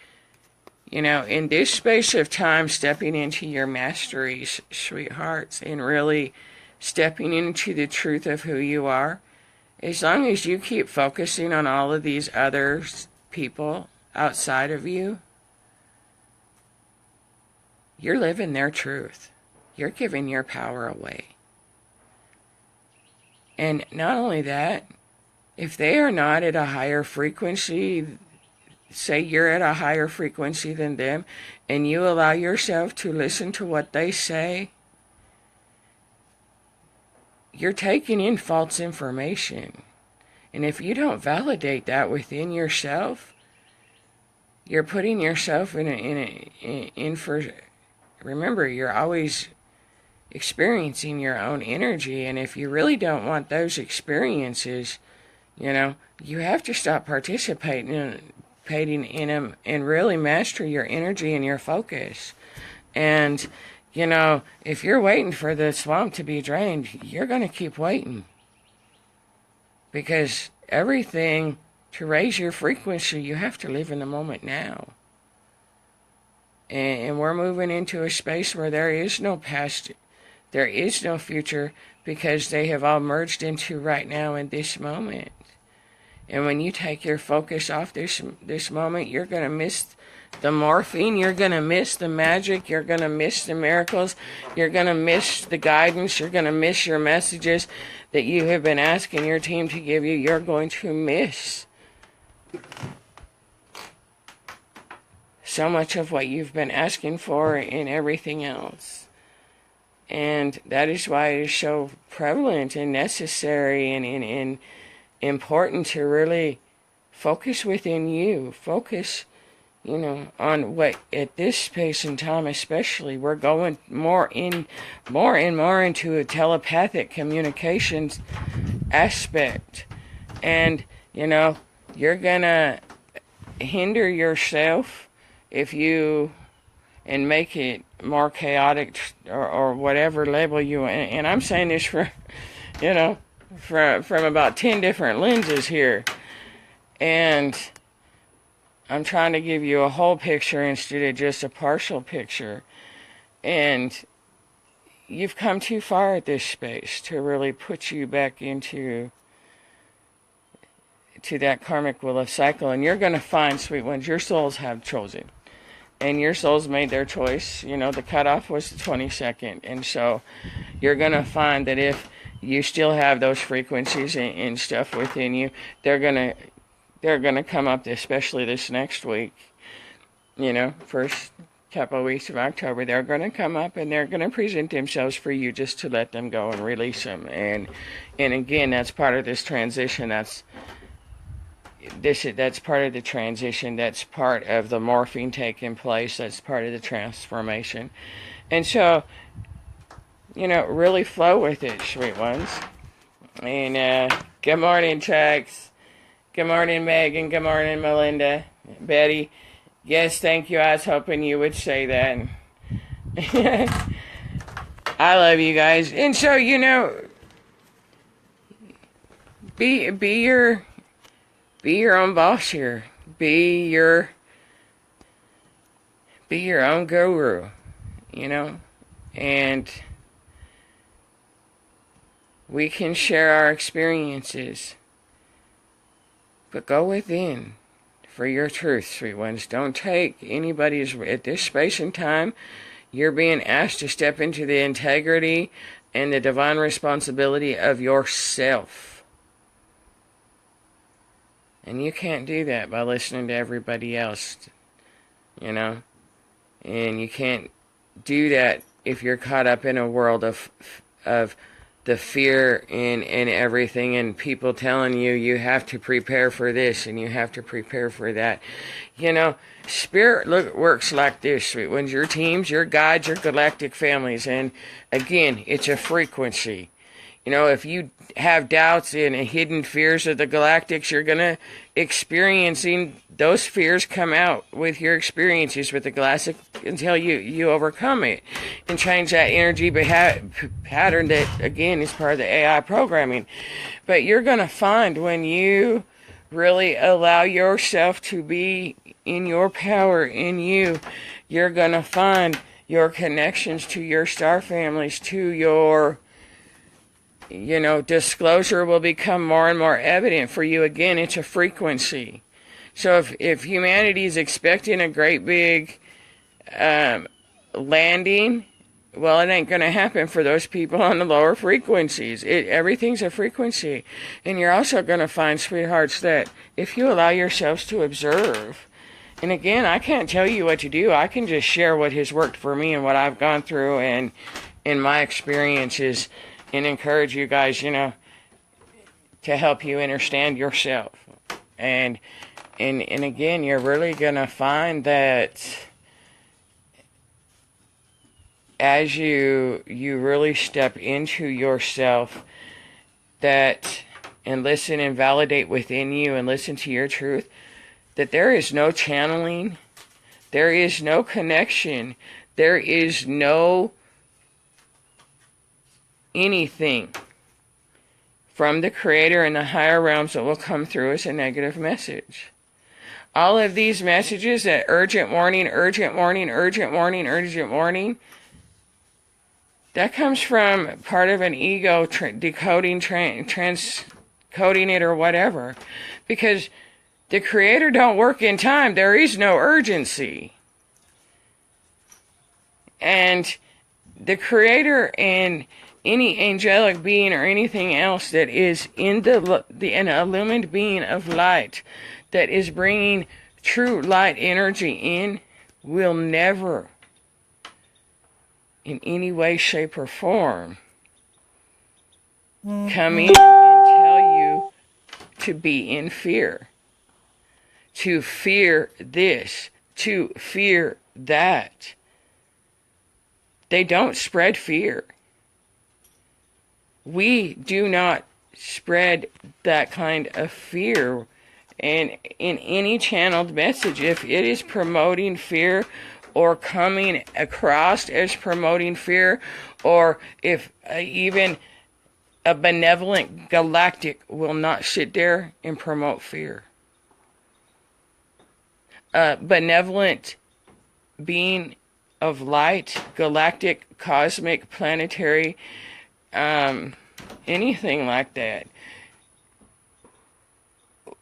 you know, in this space of time, stepping into your masteries, sweethearts, and really stepping into the truth of who you are, as long as you keep focusing on all of these other people outside of you, you're living their truth. You're giving your power away. And not only that, if they are not at a higher frequency, say you're at a higher frequency than them, and you allow yourself to listen to what they say, you're taking in false information. And if you don't validate that within yourself, you're putting yourself in for... Remember, you're always experiencing your own energy, and if you really don't want those experiences, you know, you have to stop participating in them and really master your energy and your focus. And, you know, if you're waiting for the swamp to be drained, you're going to keep waiting. Because everything, to raise your frequency, you have to live in the moment now. And we're moving into a space where there is no past, there is no future, because they have all merged into right now in this moment. And when you take your focus off this moment, you're going to miss the morphine, you're going to miss the magic, you're going to miss the miracles, you're going to miss the guidance, you're going to miss your messages that you have been asking your team to give you. You're going to miss so much of what you've been asking for and everything else. And that is why it is so prevalent and necessary and important to really focus within you. Focus, you know, on what at this space and time especially, we're going more and more into a telepathic communications aspect. And, you know, you're gonna hinder yourself if you, and make it more chaotic or whatever label you, and I'm saying this for, you know, from about 10 different lenses here. And I'm trying to give you a whole picture instead of just a partial picture. And you've come too far at this space to really put you back into that karmic wheel of cycle. And you're going to find, sweet ones, your souls have chosen. And your souls made their choice. You know, the cutoff was the 22nd. And so you're going to find that if you still have those frequencies and stuff within you, they're going to come up, especially this next week. You know, first couple of weeks of October, they're going to come up and they're going to present themselves for you just to let them go and release them. And again, that's part of this transition. That's part of the transition. That's part of the morphing taking place. That's part of the transformation. And so, you know, really flow with it, sweet ones. And good morning, Chucks. Good morning, Megan. Good morning, Melinda. Betty. Yes, thank you. I was hoping you would say that. I love you guys. And so, you know, be your own boss here. Be your own guru, you know. And we can share our experiences. But go within for your truth, sweet ones. Don't take anybody's, at this space and time, you're being asked to step into the integrity and the divine responsibility of yourself. And you can't do that by listening to everybody else, you know? And you can't do that if you're caught up in a world of the fear and everything, and people telling you you have to prepare for this and you have to prepare for that. You know, spirit works like this, sweet ones. Your teams, your guides, your galactic families. And again, it's a frequency. You know, if you have doubts and hidden fears of the galactics, you're going to experiencing those fears come out with your experiences with the galactic until you overcome it and change that energy pattern that, again, is part of the AI programming. But you're going to find when you really allow yourself to be in your power, in you, you're going to find your connections to your star families, to your... You know, disclosure will become more and more evident for you. Again, it's a frequency. So if humanity is expecting a great big landing, well, it ain't going to happen for those people on the lower frequencies. Everything's a frequency. And you're also going to find, sweethearts, that if you allow yourselves to observe, and again, I can't tell you what to do. I can just share what has worked for me and what I've gone through and in my experiences, and encourage you guys, you know, to help you understand yourself. And again, you're really going to find that as you really step into yourself, that and listen and validate within you and listen to your truth, that there is no channeling, there is no connection, there is no anything from the Creator in the higher realms that will come through as a negative message. All of these messages that urgent warning, urgent warning, urgent warning, urgent warning, that comes from part of an ego decoding, transcoding it or whatever. Because the Creator don't work in time. There is no urgency. And the Creator and any angelic being or anything else that is in an illumined being of light that is bringing true light energy in will never in any way, shape, or form come in and tell you to be in fear, to fear this, to fear that. They don't spread fear. We do not spread that kind of fear. And in any channeled message, if it is promoting fear or coming across as promoting fear, or if even a benevolent galactic will not sit there and promote fear. A benevolent being of light, galactic, cosmic, planetary, anything like that,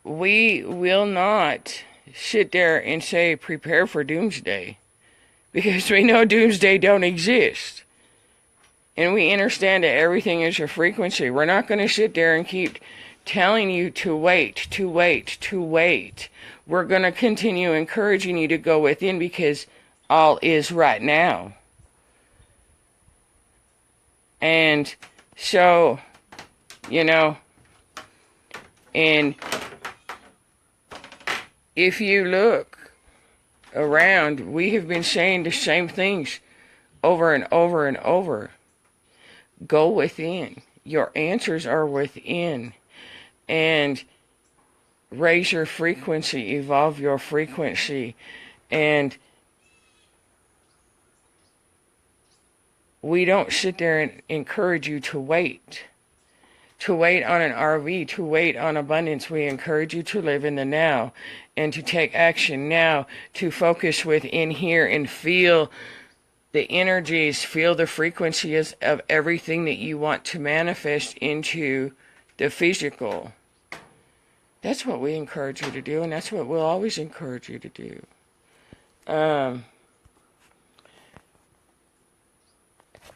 we will not sit there and say prepare for doomsday, because we know doomsday don't exist, and we understand that everything is a frequency. We're not going to sit there and keep telling you to wait, to wait, to wait. We're going to continue encouraging you to go within, because all is right now. And so, you know, and if you look around, we have been saying the same things over and over and over. Go within. Your answers are within. And raise your frequency, evolve your frequency. And we don't sit there and encourage you to wait on an RV, to wait on abundance. We encourage you to live in the now and to take action now, to focus within here and feel the energies, feel the frequencies of everything that you want to manifest into the physical. That's what we encourage you to do, and that's what we'll always encourage you to do.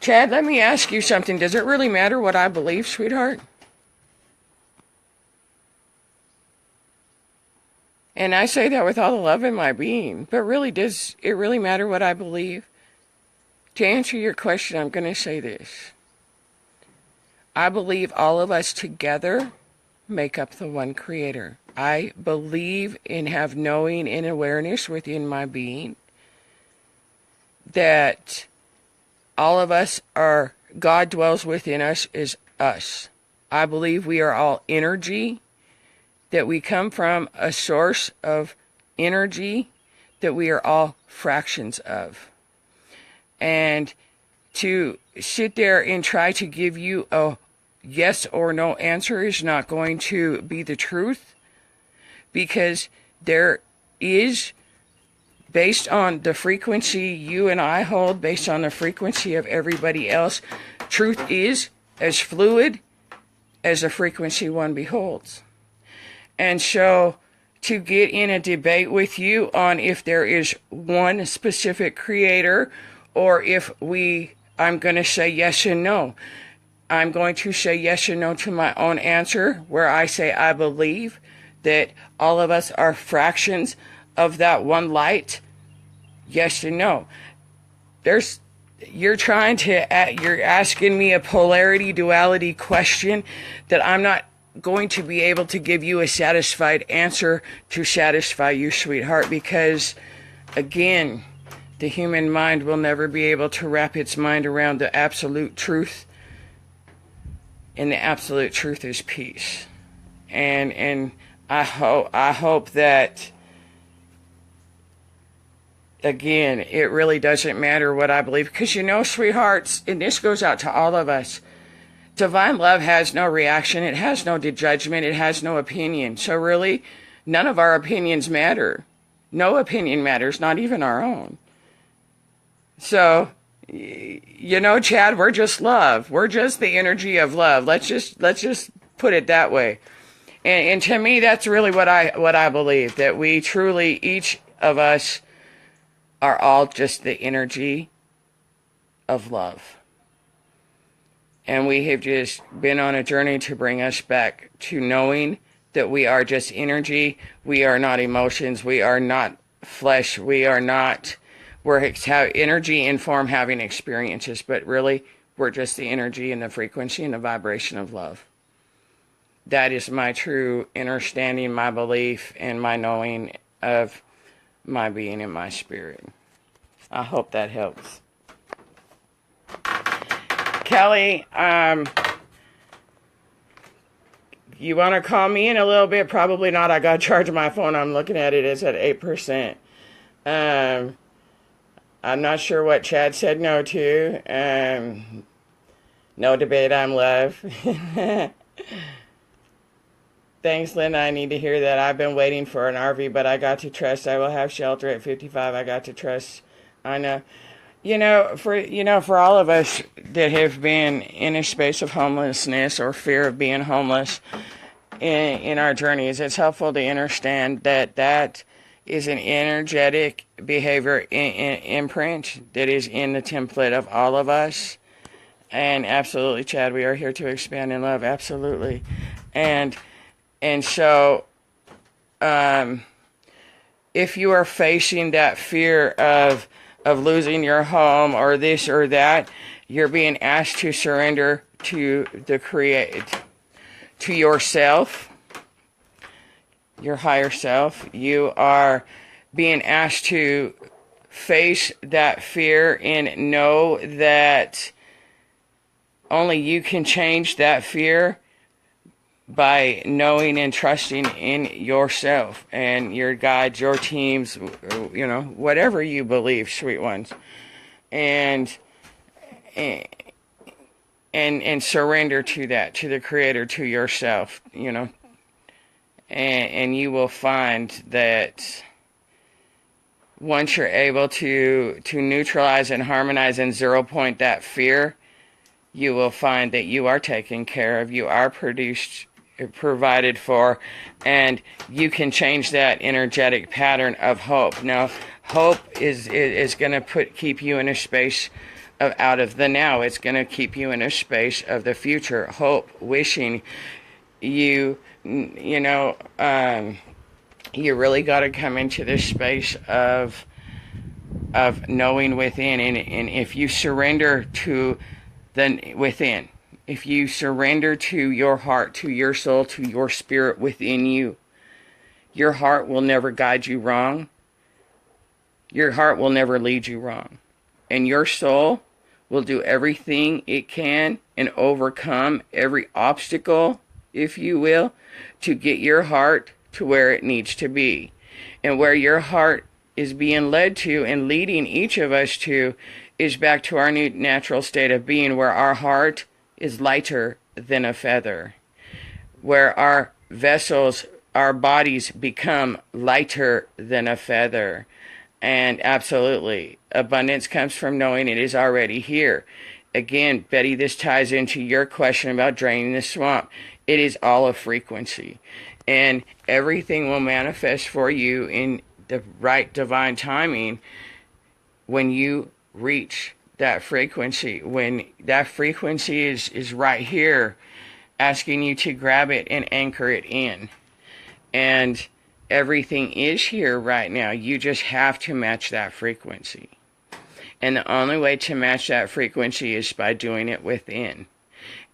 Chad, let me ask you something. Does it really matter what I believe, sweetheart? And I say that with all the love in my being. But really, does it really matter what I believe? To answer your question, I'm going to say this. I believe all of us together make up the one creator. I believe and have knowing and awareness within my being that all of us are, God dwells within us is us. I believe we are all energy, that we come from a source of energy that we are all fractions of. And to sit there and try to give you a yes or no answer is not going to be the truth, because there is, based on the frequency you and I hold, based on the frequency of everybody else, truth is as fluid as the frequency one beholds. And so to get in a debate with you on if there is one specific creator, or if I'm going to say yes and no. I'm going to say yes and no to my own answer, where I say I believe that all of us are fractions of that one light. Yes and no. You're asking me a polarity, duality question that I'm not going to be able to give you a satisfied answer to satisfy you, sweetheart, because, again, the human mind will never be able to wrap its mind around the absolute truth. And the absolute truth is peace. And I hope that, again, it really doesn't matter what I believe. Because, sweethearts, and this goes out to all of us, divine love has no reaction. It has no judgment. It has no opinion. So really, none of our opinions matter. No opinion matters, not even our own. So, Chad, we're just love. We're just the energy of love. Let's just put it that way. And to me, that's really what I believe, that we truly, each of us, are all just the energy of love. And we have just been on a journey to bring us back to knowing that we are just energy. We are not emotions. We are not flesh. We're energy and form having experiences, but really we're just the energy and the frequency and the vibration of love. That is my true understanding, my belief, and my knowing of my being and my spirit. I hope that helps. Kelly, you want to call me in a little bit? Probably not. I got to charge my phone. I'm looking at it. It's at 8%. I'm not sure what Chad said no to. No debate, I'm love. Thanks, Linda. I need to hear that. I've been waiting for an RV, but I got to trust. I will have shelter at 55. I got to trust. I know. For all of us that have been in a space of homelessness or fear of being homeless in our journeys, it's helpful to understand that is an energetic behavior imprint that is in the template of all of us. And absolutely, Chad, we are here to expand in love. Absolutely. And so, if you are facing that fear of losing your home or this or that, you're being asked to surrender to to yourself, your higher self. You are being asked to face that fear and know that only you can change that fear by knowing and trusting in yourself and your guides, your teams, whatever you believe, sweet ones, and surrender to that, to the Creator, to yourself, and you will find that once you're able to neutralize and harmonize and 0 point that fear, you will find that you are taken care of, you are provided for, and you can change that energetic pattern of hope. Now, hope is going to keep you in a space out of the now. It's going to keep you in a space of the future, hope, wishing. You know, you really got to come into this space of knowing within, and if you surrender to the within, if you surrender to your heart, to your soul, to your spirit within you, your heart will never guide you wrong. Your heart will never lead you wrong. And your soul will do everything it can and overcome every obstacle, if you will, to get your heart to where it needs to be. And where your heart is being led to and leading each of us to is back to our new natural state of being, where our heart is lighter than a feather, where our vessels, our bodies become lighter than a feather. And absolutely, abundance comes from knowing it is already here. Again, Betty, this ties into your question about draining the swamp. It is all a frequency. And everything will manifest for you in the right divine timing when you reach that frequency. When that frequency is right here, asking you to grab it and anchor it in. And everything is here right now. You just have to match that frequency. And the only way to match that frequency is by doing it within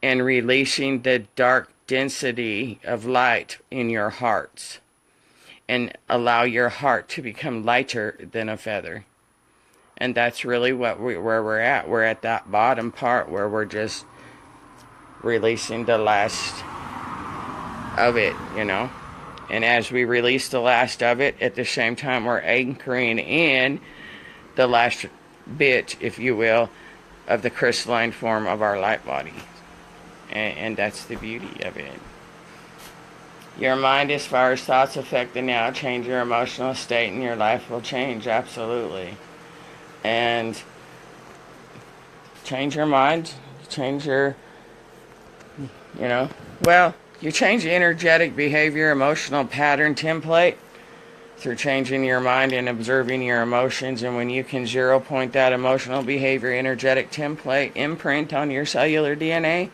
and releasing the dark density of light in your hearts, and allow your heart to become lighter than a feather. And that's really where we're at. We're at that bottom part where we're just releasing the last of it, you know. And as we release the last of it, at the same time we're anchoring in the last bit, if you will, of the crystalline form of our light body. And that's the beauty of it. Your mind, as far as thoughts affect the now, change your emotional state and your life will change, absolutely. And change your mind, change your, you change the energetic behavior, emotional pattern template through changing your mind and observing your emotions. And when you can 0 point that emotional behavior, energetic template imprint on your cellular DNA,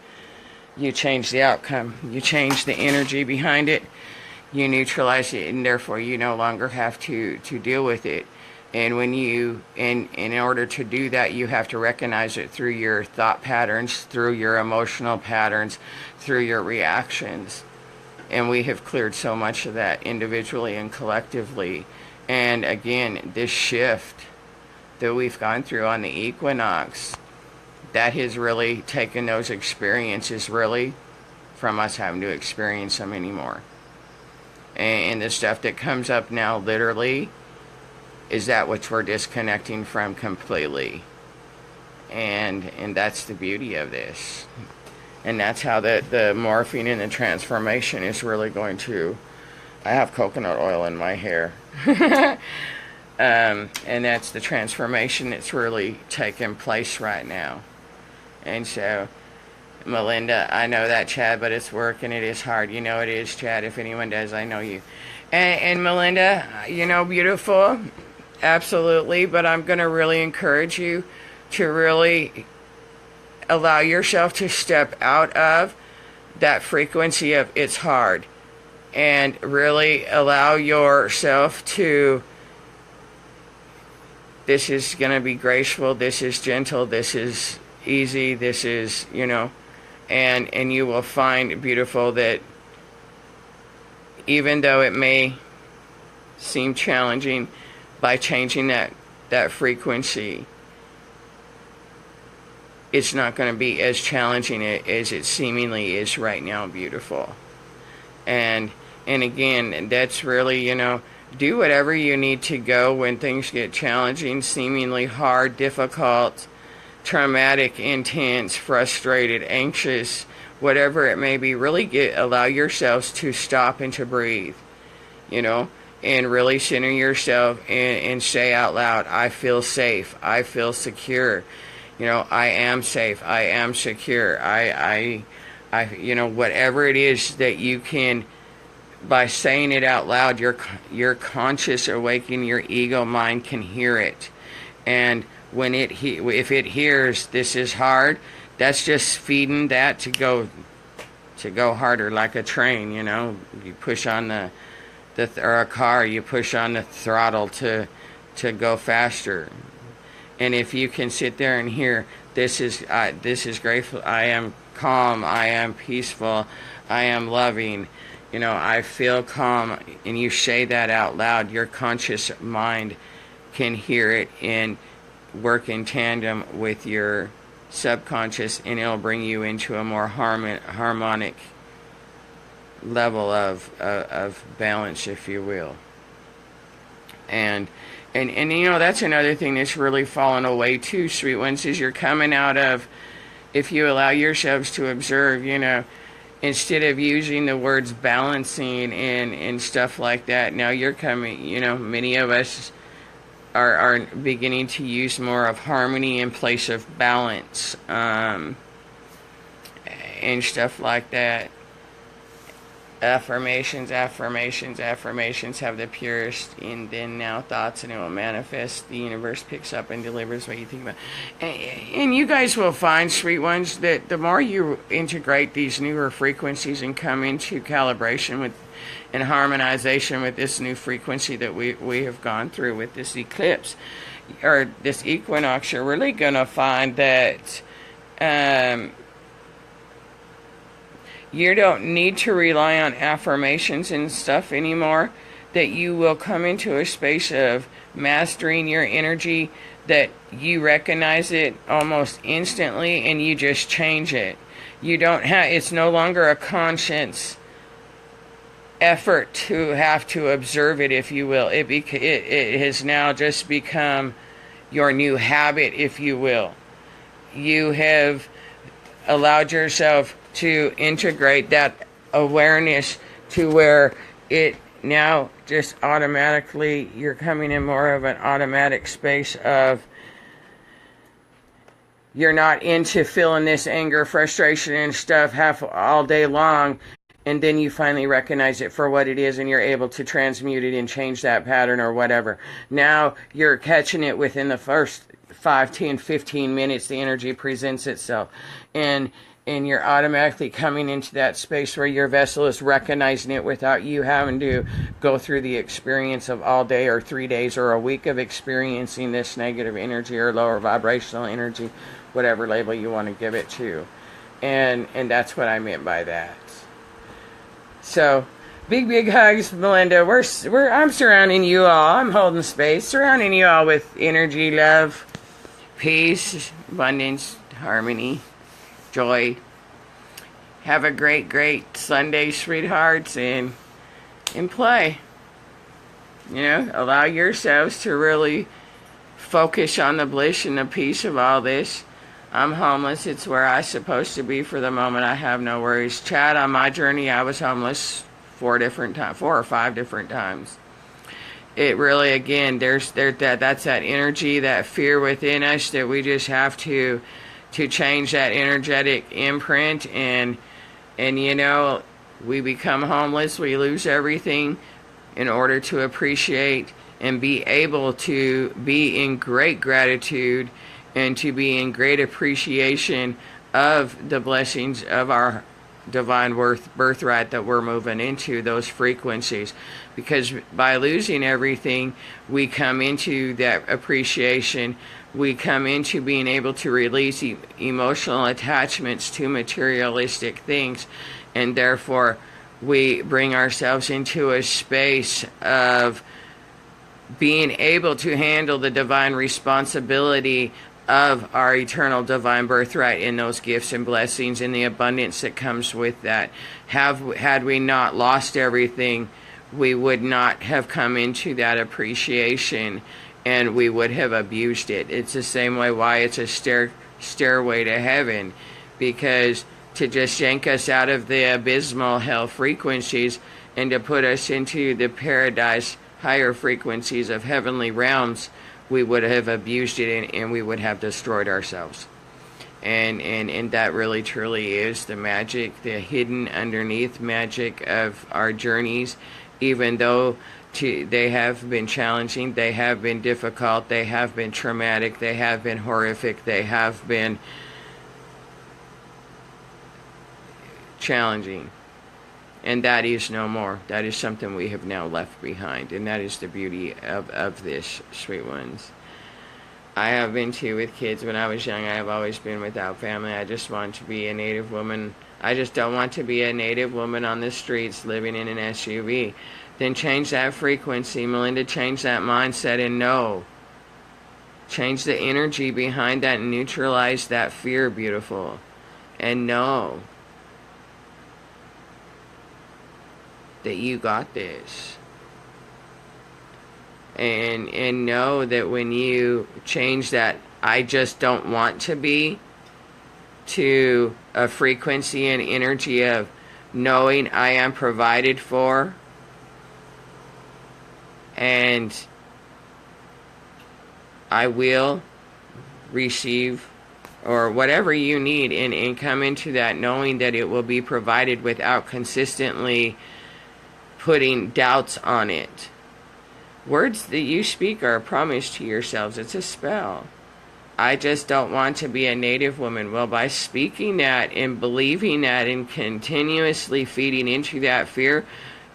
you change the outcome. You change the energy behind it. You neutralize it, and therefore you no longer have to deal with it. And when you, in order to do that, you have to recognize it through your thought patterns, through your emotional patterns, through your reactions. And we have cleared so much of that individually and collectively. And again, this shift that we've gone through on the equinox, that has really taken those experiences really from us having to experience them anymore. And the stuff that comes up now literally is that which we're disconnecting from completely. And that's the beauty of this. And that's how the morphing and the transformation is really going to... I have coconut oil in my hair. And that's the transformation that's really taking place right now. And so, Melinda, I know that, Chad, but it's work and it is hard. You know it is, Chad. If anyone does, I know you. And Melinda, beautiful. Absolutely. But I'm going to really encourage you to really allow yourself to step out of that frequency of it's hard. And really allow yourself to... This is going to be graceful. This is gentle. This is... easy, this is, and you will find, beautiful, that even though it may seem challenging, by changing that frequency, it's not going to be as challenging as it seemingly is right now, beautiful. And again, that's really, do whatever you need to go when things get challenging, seemingly hard, difficult, traumatic, intense, frustrated, anxious, whatever it may be. Really allow yourselves to stop and to breathe, and really center yourself and say out loud, I feel safe, I feel secure, I am safe, I am secure, I whatever it is that you can, by saying it out loud, your conscious awakening, your ego mind can hear it. And if it hears this is hard, that's just feeding that to go harder, like a train. You push on or a car, you push on the throttle to go faster. And if you can sit there and hear, this is grateful, I am calm, I am peaceful, I am loving, I feel calm, and you say that out loud, your conscious mind can hear it and work in tandem with your subconscious, and it'll bring you into a more harmonic level of balance, if you will. And that's another thing that's really fallen away too, sweet ones, is you're coming out of, if you allow yourselves to observe, instead of using the words balancing and stuff like that, now you're coming, many of us are beginning to use more of harmony in place of balance, and stuff like that. Affirmations have the purest in then now thoughts, and it will manifest. The universe picks up and delivers what you think about. And you guys will find, sweet ones, that the more you integrate these newer frequencies and come into calibration with and harmonization with this new frequency that we have gone through with this eclipse or this equinox, you're really going to find that you don't need to rely on affirmations and stuff anymore, that you will come into a space of mastering your energy, that you recognize it almost instantly and you just change it. You don't have, it's no longer a conscious effort to have to observe it, if you will. It has now just become your new habit, if you will. You have allowed yourself to integrate that awareness to where it now just automatically, you're coming in more of an automatic space of, you're not into feeling this anger, frustration, and stuff all day long, and then you finally recognize it for what it is, and you're able to transmute it and change that pattern or whatever. Now you're catching it within the first 5, 10, 15 minutes, the energy presents itself. And you're automatically coming into that space where your vessel is recognizing it without you having to go through the experience of all day or 3 days or a week of experiencing this negative energy or lower vibrational energy, whatever label you want to give it to. And that's what I meant by that. So, big hugs, Melinda. I'm surrounding you all. I'm holding space, surrounding you all with energy, love, peace, abundance, harmony, joy. Have a great Sunday, sweethearts, and play. Allow yourselves to really focus on the bliss and the peace of all this. I'm homeless. It's where I'm supposed to be for the moment. I have no worries. Chad, on my journey, I was homeless 4 or 5 different times. It really, again, that's that energy, that fear within us, that we just have to change that energetic imprint, and we become homeless, we lose everything in order to appreciate and be able to be in great gratitude and to be in great appreciation of the blessings of our divine birthright that we're moving into, those frequencies. Because by losing everything, we come into that appreciation, we come into being able to release emotional attachments to materialistic things, and therefore we bring ourselves into a space of being able to handle the divine responsibility of our eternal divine birthright in those gifts and blessings and the abundance that comes with that. Had we not lost everything, we would not have come into that appreciation, and we would have abused it. It's the same way why it's a stairway to heaven, because to just yank us out of the abysmal hell frequencies and to put us into the paradise higher frequencies of heavenly realms, we would have abused it, and we would have destroyed ourselves. And that really truly is the magic, the hidden underneath magic of our journeys. Even though they have been challenging, they have been difficult, they have been traumatic, they have been horrific, they have been challenging. And that is no more. That is something we have now left behind. And that is the beauty of this, sweet ones. I have been too with kids. When I was young, I have always been without family. I just want to be a native woman. I just don't want to be a native woman on the streets living in an SUV. Then change that frequency, Melinda. Change that mindset and know. Change the energy behind that and neutralize that fear, beautiful. And know that you got this. And know that when you change that I just don't want to be to a frequency and energy of knowing I am provided for and I will receive or whatever you need and come into that knowing that it will be provided without consistently putting doubts on it. Words that you speak are a promise to yourselves. It's a spell. I just don't want to be a native woman. Well, by speaking that and believing that and continuously feeding into that fear,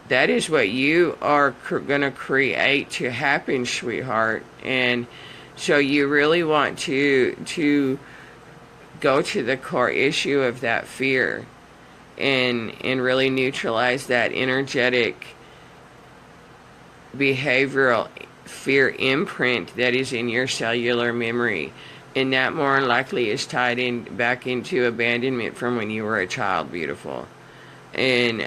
that is what you are going to create to happen, sweetheart. And so you really want to go to the core issue of that fear and really neutralize that energetic behavioral fear imprint that is in your cellular memory, and that more than likely is tied in back into abandonment from when you were a child, beautiful. And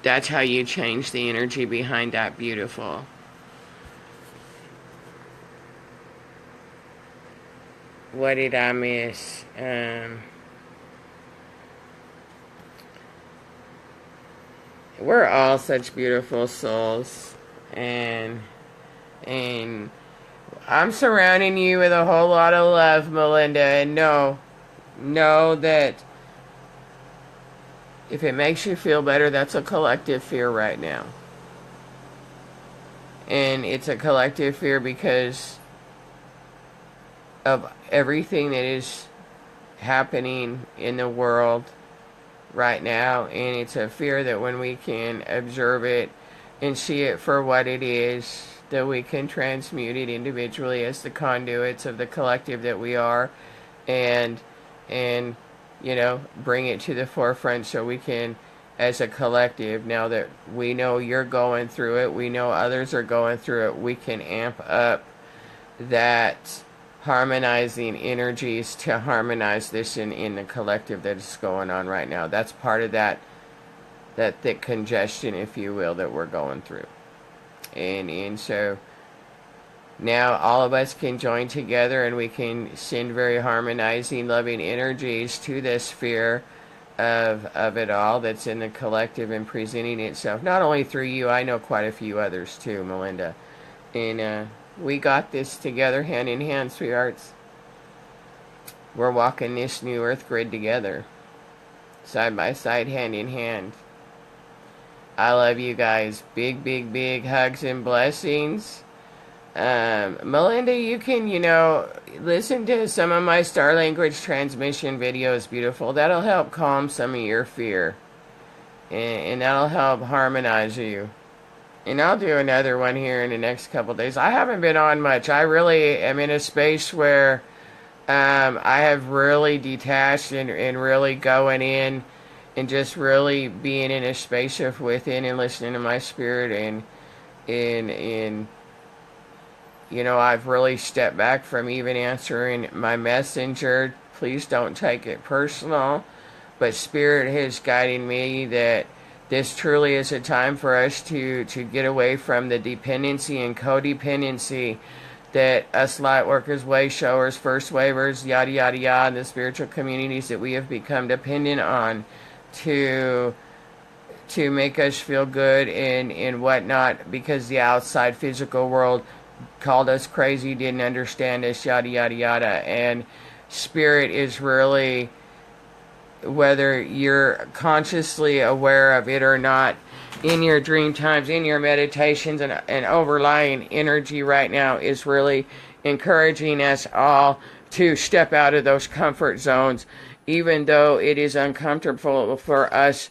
that's how you change the energy behind that, beautiful. What did I miss? We're all such beautiful souls, and I'm surrounding you with a whole lot of love, Melinda, and know that if it makes you feel better, that's a collective fear right now. And it's a collective fear because of everything that is happening in the world right now, and it's a fear that when we can observe it and see it for what it is, that we can transmute it individually as the conduits of the collective that we are, and bring it to the forefront so we can, as a collective, now that we know you're going through it, we know others are going through it, we can amp up that harmonizing energies to harmonize this in the collective that is going on right now. That's part of that thick congestion, if you will, that we're going through. And so now all of us can join together and we can send very harmonizing, loving energies to this sphere of it all that's in the collective and presenting itself, not only through you, I know quite a few others too, Melinda. And we got this together, hand in hand, sweethearts. We're walking this new earth grid together, side by side, hand in hand. I love you guys. Big, big, big hugs and blessings. Melinda, you can, listen to some of my Star Language transmission videos, beautiful. That'll help calm some of your fear. And that'll help harmonize you. And I'll do another one here in the next couple days. I haven't been on much. I really am in a space where I have really detached and really going in and just really being in a space of within and listening to my spirit. And I've really stepped back from even answering my messenger. Please don't take it personal. But Spirit is guiding me that this truly is a time for us to get away from the dependency and codependency that us light workers, way showers, first wavers, yada, yada, yada, the spiritual communities that we have become dependent on to make us feel good and whatnot, because the outside physical world called us crazy, didn't understand us, yada, yada, yada. And Spirit is really whether you're consciously aware of it or not, in your dream times, in your meditations, and overlying energy right now is really encouraging us all to step out of those comfort zones, even though it is uncomfortable for us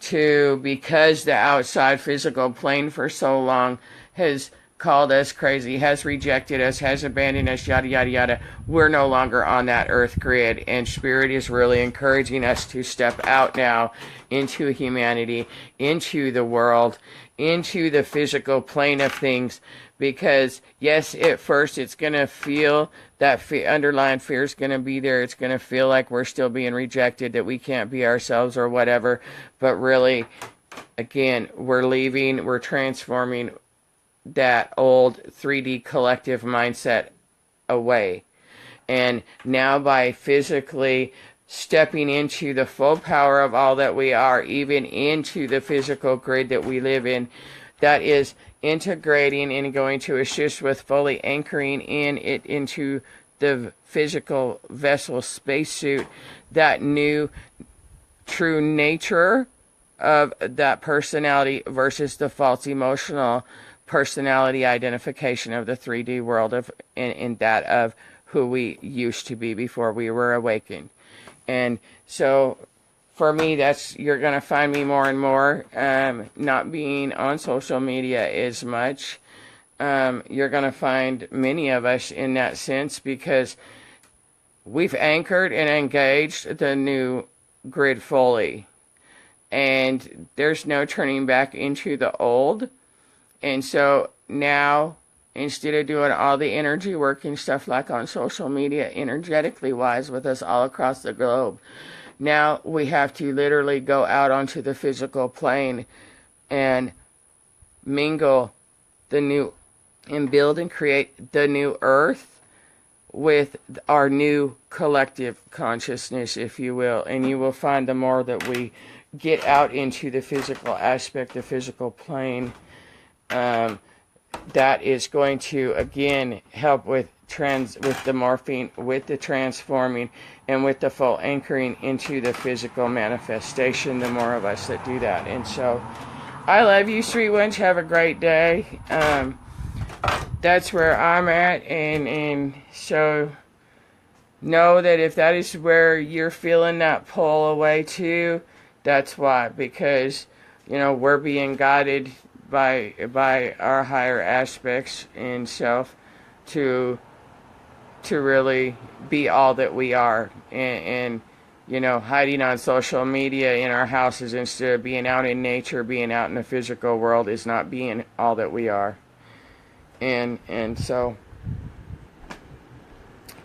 to, because the outside physical plane for so long has called us crazy, has rejected us, has abandoned us, yada, yada, yada. We're no longer on that earth grid, and Spirit is really encouraging us to step out now into humanity, into the world, into the physical plane of things, because yes, at first it's going to feel that underlying fear is going to be there. It's going to feel like we're still being rejected, that we can't be ourselves or whatever, but really, again, we're leaving, we're transforming that old 3D collective mindset away. And now by physically stepping into the full power of all that we are, even into the physical grid that we live in, that is integrating and going to assist with fully anchoring in it into the physical vessel spacesuit, that new true nature of that personality versus the false emotional personality identification of the 3D world of in that of who we used to be before we were awakened. And so for me, that's, you're going to find me more and more not being on social media as much. You're going to find many of us in that sense, because we've anchored and engaged the new grid fully, and there's no turning back into the old. And so now, instead of doing all the energy work and stuff like on social media, energetically wise, with us all across the globe, now we have to literally go out onto the physical plane and mingle the new, and build and create the new earth with our new collective consciousness, if you will. And you will find the more that we get out into the physical aspect, the physical plane, that is going to again help with the morphing, with the transforming, and with the full anchoring into the physical manifestation, the more of us that do that. And so I love you, sweet ones. Have a great day. That's where I'm at, and so know that if that is where you're feeling that pull away to, that's why, because we're being guided by our higher aspects in self to really be all that we are, and hiding on social media in our houses instead of being out in nature, being out in the physical world, is not being all that we are. And so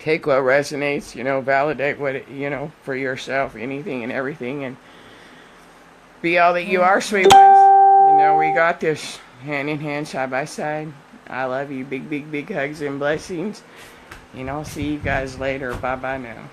take what resonates, validate what for yourself, anything and everything, and be all that you are, sweet ones. We got this, hand in hand, side by side. I love you. Big, big, big hugs and blessings. And I'll see you guys later. Bye-bye now.